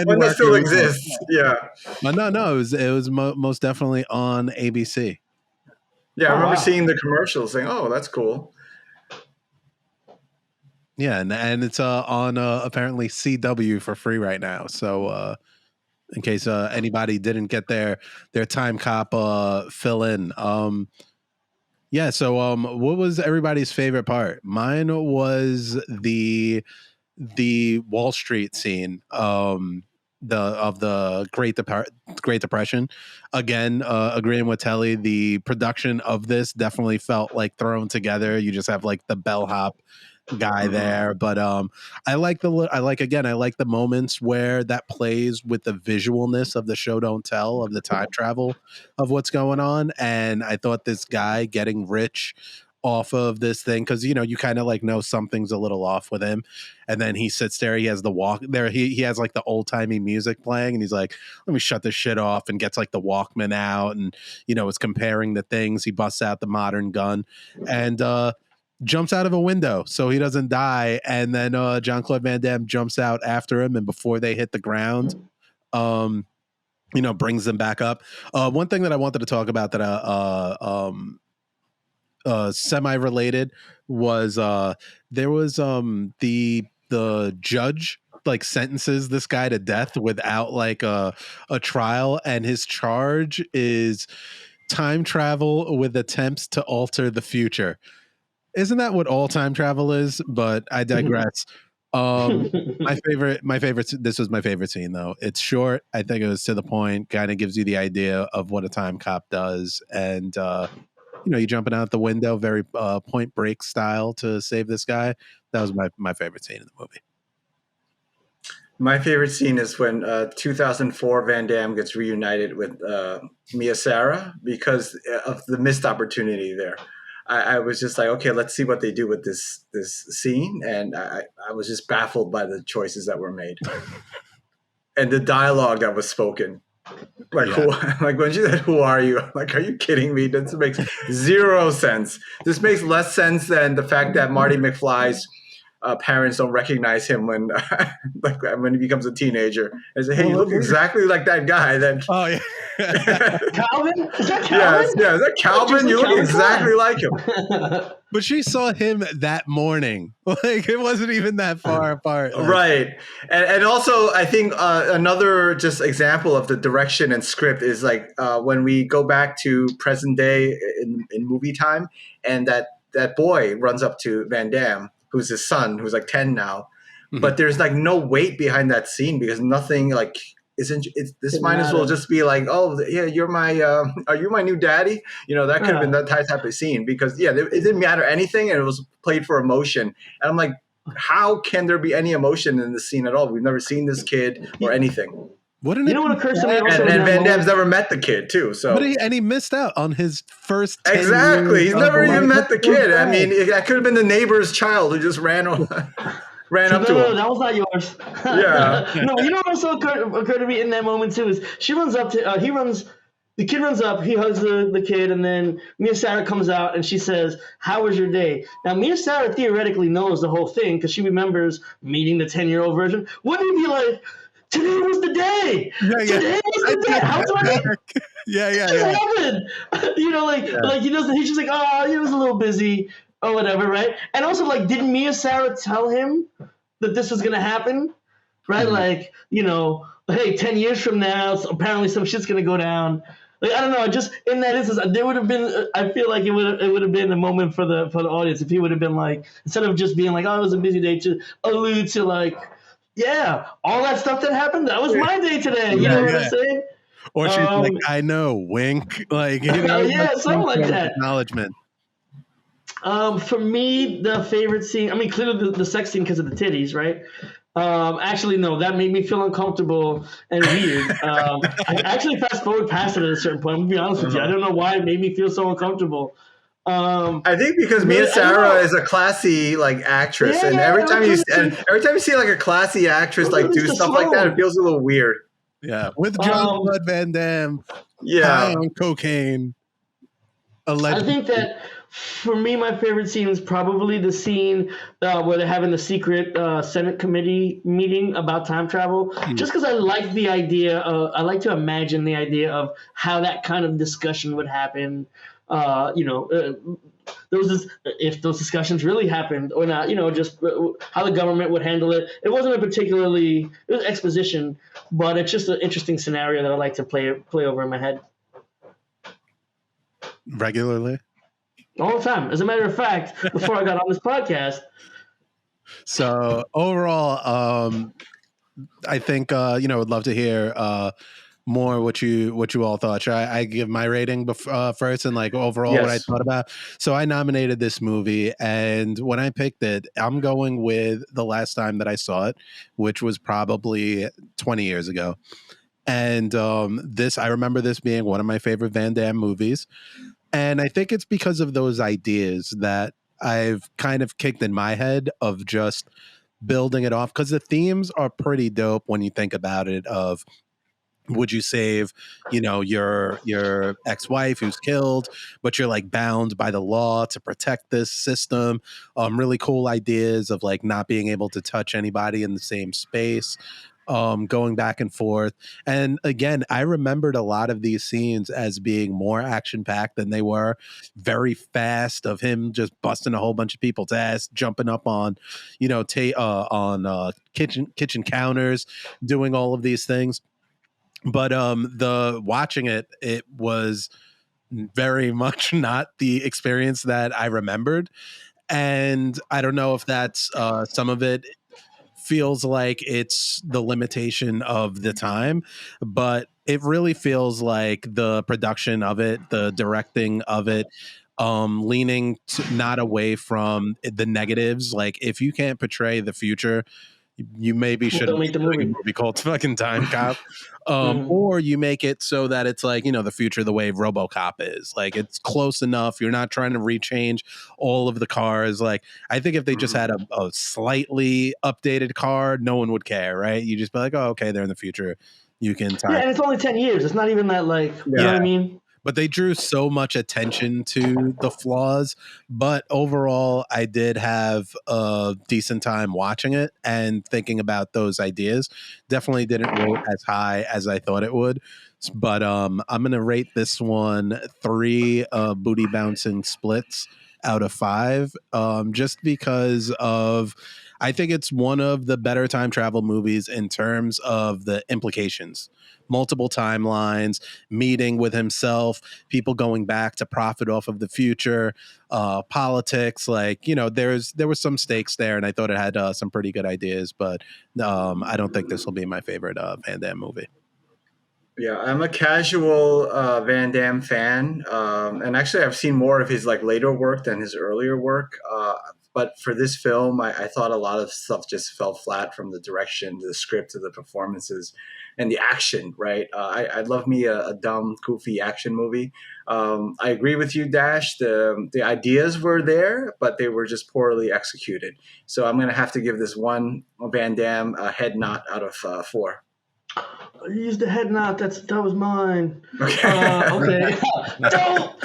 One that still exists, yeah. But no, it was most definitely on ABC. Yeah, I remember seeing the commercials saying, "Oh, that's cool." Yeah, and it's on apparently CW for free right now. So in case anybody didn't get their Timecop fill in. Yeah, so what was everybody's favorite part? Mine was the Wall Street scene. The Great Depression. Again, agreeing with Telly, the production of this definitely felt like thrown together. You just have like the bellhop guy there, but I like the moments where that plays with the visualness of the show don't tell, of the time travel of what's going on. And I thought this guy getting rich off of this thing, because you kind of like know something's a little off with him, and then he sits there, he has the walk there, he has like the old-timey music playing, and he's like, let me shut this shit off, and gets like the Walkman out, and is comparing the things. He busts out the modern gun and jumps out of a window so he doesn't die, and then Jean-Claude Van Damme jumps out after him, and before they hit the ground, brings them back up. One thing that I wanted to talk about that semi-related was there was the judge like sentences this guy to death without like a trial, and his charge is time travel with attempts to alter the future. Isn't that what all time travel is? But I digress. My favorite. This was my favorite scene, though. It's short. I think it was to the point. Kind of gives you the idea of what a time cop does, and you jumping out the window, very Point Break style to save this guy. That was my favorite scene in the movie. My favorite scene is when 2004 Van Damme gets reunited with Mia Sara because of the missed opportunity there. I was just like, okay, let's see what they do with this scene, and I was just baffled by the choices that were made and the dialogue that was spoken. Like, like when she said, "Who are you?" I'm like, are you kidding me? This makes zero sense. This makes less sense than the fact that Marty McFly's parents don't recognize him when when he becomes a teenager. And say, "Hey, you look exactly like that guy." Then, oh yeah, Calvin? Is that Calvin? Yeah, is that Calvin? You look exactly like him. But she saw him that morning. Like, it wasn't even that far apart. Like. Right. And also, I think another just example of the direction and script is like when we go back to present day in movie time, and that boy runs up to Van Damme, who's his son, who's like 10 now. Mm-hmm. But there's like no weight behind that scene because nothing like this might as well just be like, oh yeah, you're my are you my new daddy? That could have been that type of scene because it didn't matter anything, and it was played for emotion. And I'm like, how can there be any emotion in this scene at all? We've never seen this kid or anything. What occurs to me also and Van Damme's never met the kid too, so he missed out on his first 10 exactly. Years He's never even met the kid. I mean, that could have been the neighbor's child who just ran up to him. No, that was not yours. Yeah. No, what also occurred to me in that moment too is she runs up to the kid runs up, he hugs the kid, and then Mia Sara comes out and she says, "How was your day?" Now Mia Sara theoretically knows the whole thing because she remembers meeting the 10-year-old version. Wouldn't you be like, today was the day. Yeah. Today was the day. How do I? Yeah. What happened? Like he doesn't. He's just like, oh, he was a little busy. or whatever, right? And also, like, didn't Mia Sarah tell him that this was gonna happen, right? Mhm. Like, hey, 10 years from now, so apparently some shit's gonna go down. Like, I don't know, just in that instance, there would have been. I feel like it would have been a moment for the audience if he would have been like, instead of just being like, oh, it was a busy day, to allude to like, yeah, all that stuff that happened, that was my day today. You know what I'm Yeah. saying? Or she's like, I know, wink. Like, like Something some like sort of that. acknowledgement. For me, the favorite scene, I mean, clearly the sex scene because of the titties, right? Actually, no, that made me feel uncomfortable and weird. I actually fast forward past it at a certain point. I'm gonna be honest with you. I don't know why it made me feel so uncomfortable. I think because Mia But I don't Sarah know. is a classy like actress, and Yeah, every time you see like a classy actress like do Mr. stuff like that, it Sloan. feels a little weird. Yeah. With Um, Jean-Claude Van Damme, high Yeah. on cocaine, I allegedly. think that for me, my favorite scene is probably the scene where they're having the secret Senate committee meeting about time travel. Mm. Just because I like the idea, I like to imagine the idea of how that kind of discussion would happen. If those discussions really happened or not. Just how the government would handle it. It wasn't it was exposition, but it's just an interesting scenario that I like to play over in my head. Regularly. All the time. As a matter of fact, before I got on this podcast. So overall, I think would love to hear more what you all thought. Should I give my rating first and like overall what I Yes. thought about? So I nominated this movie, and when I picked it, I'm going with the last time that I saw it, which was probably 20 years ago. And I remember this being one of my favorite Van Damme movies. And I think it's because of those ideas that I've kind of kicked in my head of just building it off, because the themes are pretty dope when you think about it. Of would you save, your ex-wife who's killed, but you're like bound by the law to protect this system. Really cool ideas of like not being able to touch anybody in the same space. Going back and forth. And again, I remembered a lot of these scenes as being more action packed than they were. Very fast, of him just busting a whole bunch of people's ass, jumping up on, kitchen counters, doing all of these things. But the watching it was very much not the experience that I remembered. And I don't know if that's some of it feels like it's the limitation of the time, but it really feels like the production of it, the directing of it, leaning not away from the negatives. Like, if you can't portray the future, you maybe Don't shouldn't be make the doing a movie. movie called fucking Timecop. Mhm. Or you make it so that it's like, the future the way RoboCop is. Like, it's close enough. You're not trying to rechange all of the cars. Like, I think if they just had a slightly updated car, no one would care, right? You just be like, oh, okay, they're in the future. You can Yeah, time. and it's only 10 years. It's not even that, like, you know Yeah. what I mean? But they drew so much attention to the flaws. But overall, I did have a decent time watching it and thinking about those ideas. Definitely didn't rate as high as I thought it would. But I'm going to rate this one 3 booty bouncing splits out of 5, just because of, I think it's one of the better time travel movies in terms of the implications. Multiple timelines, meeting with himself, people going back to profit off of the future, politics. Like, there was some stakes there, and I thought it had some pretty good ideas. But I don't think this will be my favorite Van Damme movie. Yeah, I'm a casual Van Damme fan, and actually, I've seen more of his like later work than his earlier work. But for this film, I thought a lot of stuff just fell flat, from the direction to the script to the performances and the action. Right? I love me a dumb, goofy action movie. I agree with you, Dash. The ideas were there, but they were just poorly executed. So I'm going to have to give this one Van Damme a head nod out of 4. Use the head nod. That was mine. Okay. Okay. Don't.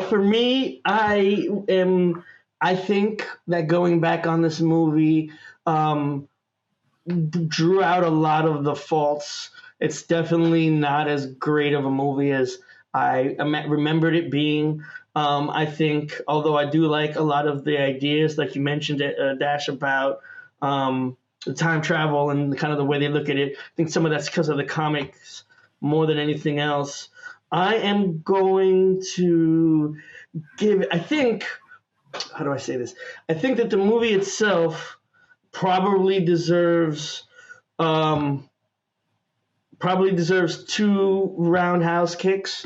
For me, I think that going back on this movie drew out a lot of the faults. It's definitely not as great of a movie as remembered it being. I think, although I do like a lot of the ideas, like you mentioned, Dash, about the time travel and kind of the way they look at it. I think some of that's because of the comics more than anything else. I am going to give, I think, how do I say this? I think that the movie itself probably deserves 2 roundhouse kicks.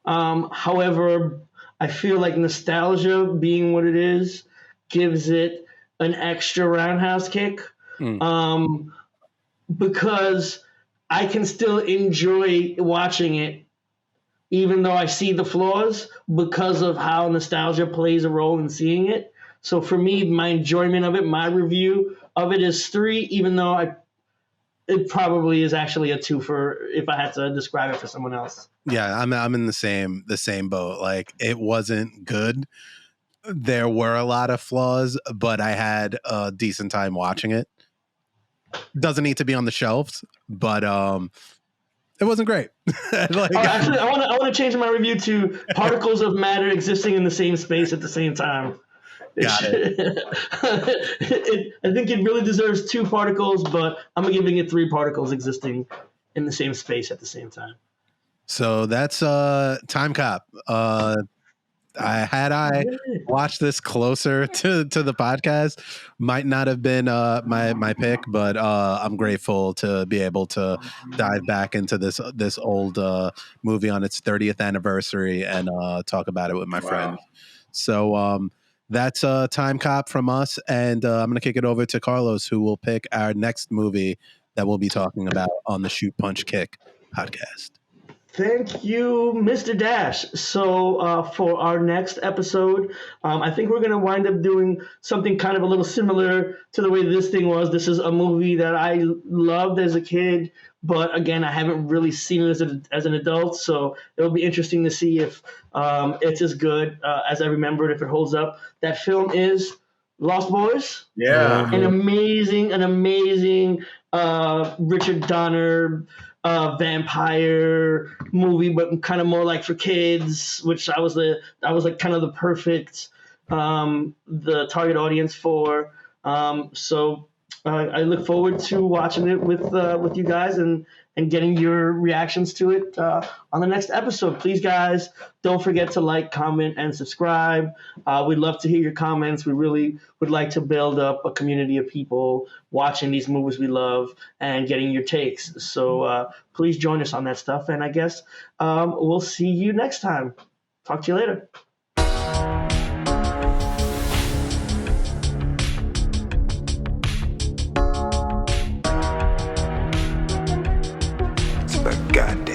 However, I feel like nostalgia, being what it is, gives it an extra roundhouse kick. Because I can still enjoy watching it, even though I see the flaws, because of how nostalgia plays a role in seeing it. So for me, my enjoyment of it, my review of it is 3, even though it probably is actually a 2 for if I had to describe it for someone else. Yeah, I'm in the same boat. Like, it wasn't good. There were a lot of flaws, but I had a decent time watching it. Doesn't need to be on the shelves, but it wasn't great. Actually, I want to change my review to particles of matter existing in the same space at the same time. Got it. I think it really deserves 2 particles, but I'm giving it 3 particles existing in the same space at the same time. So that's Timecop. I watched this closer to the podcast, might not have been my pick, but I'm grateful to be able to dive back into this old movie on its 30th anniversary and talk about it with my friend. So that's Timecop from us, and I'm going to kick it over to Carlos, who will pick our next movie that we'll be talking about on the Shoot Punch Kick podcast. Thank you, Mr. Dash. So for our next episode, I think we're going to wind up doing something kind of a little similar to the way this thing was. This is a movie that I loved as a kid, but again, I haven't really seen it as an adult. So it'll be interesting to see if it's as good as I remembered, if it holds up. That film is Lost Boys. Yeah. An amazing Richard Donner vampire movie, but kind of more like for kids, which I was like kind of the perfect the target audience for. So I look forward to watching it with you guys and getting your reactions to it on the next episode. Please, guys, don't forget to like, comment, and subscribe. We'd love to hear your comments. We really would like to build up a community of people watching these movies we love and getting your takes. So please join us on that stuff. And I guess we'll see you next time. Talk to you later. But goddamn.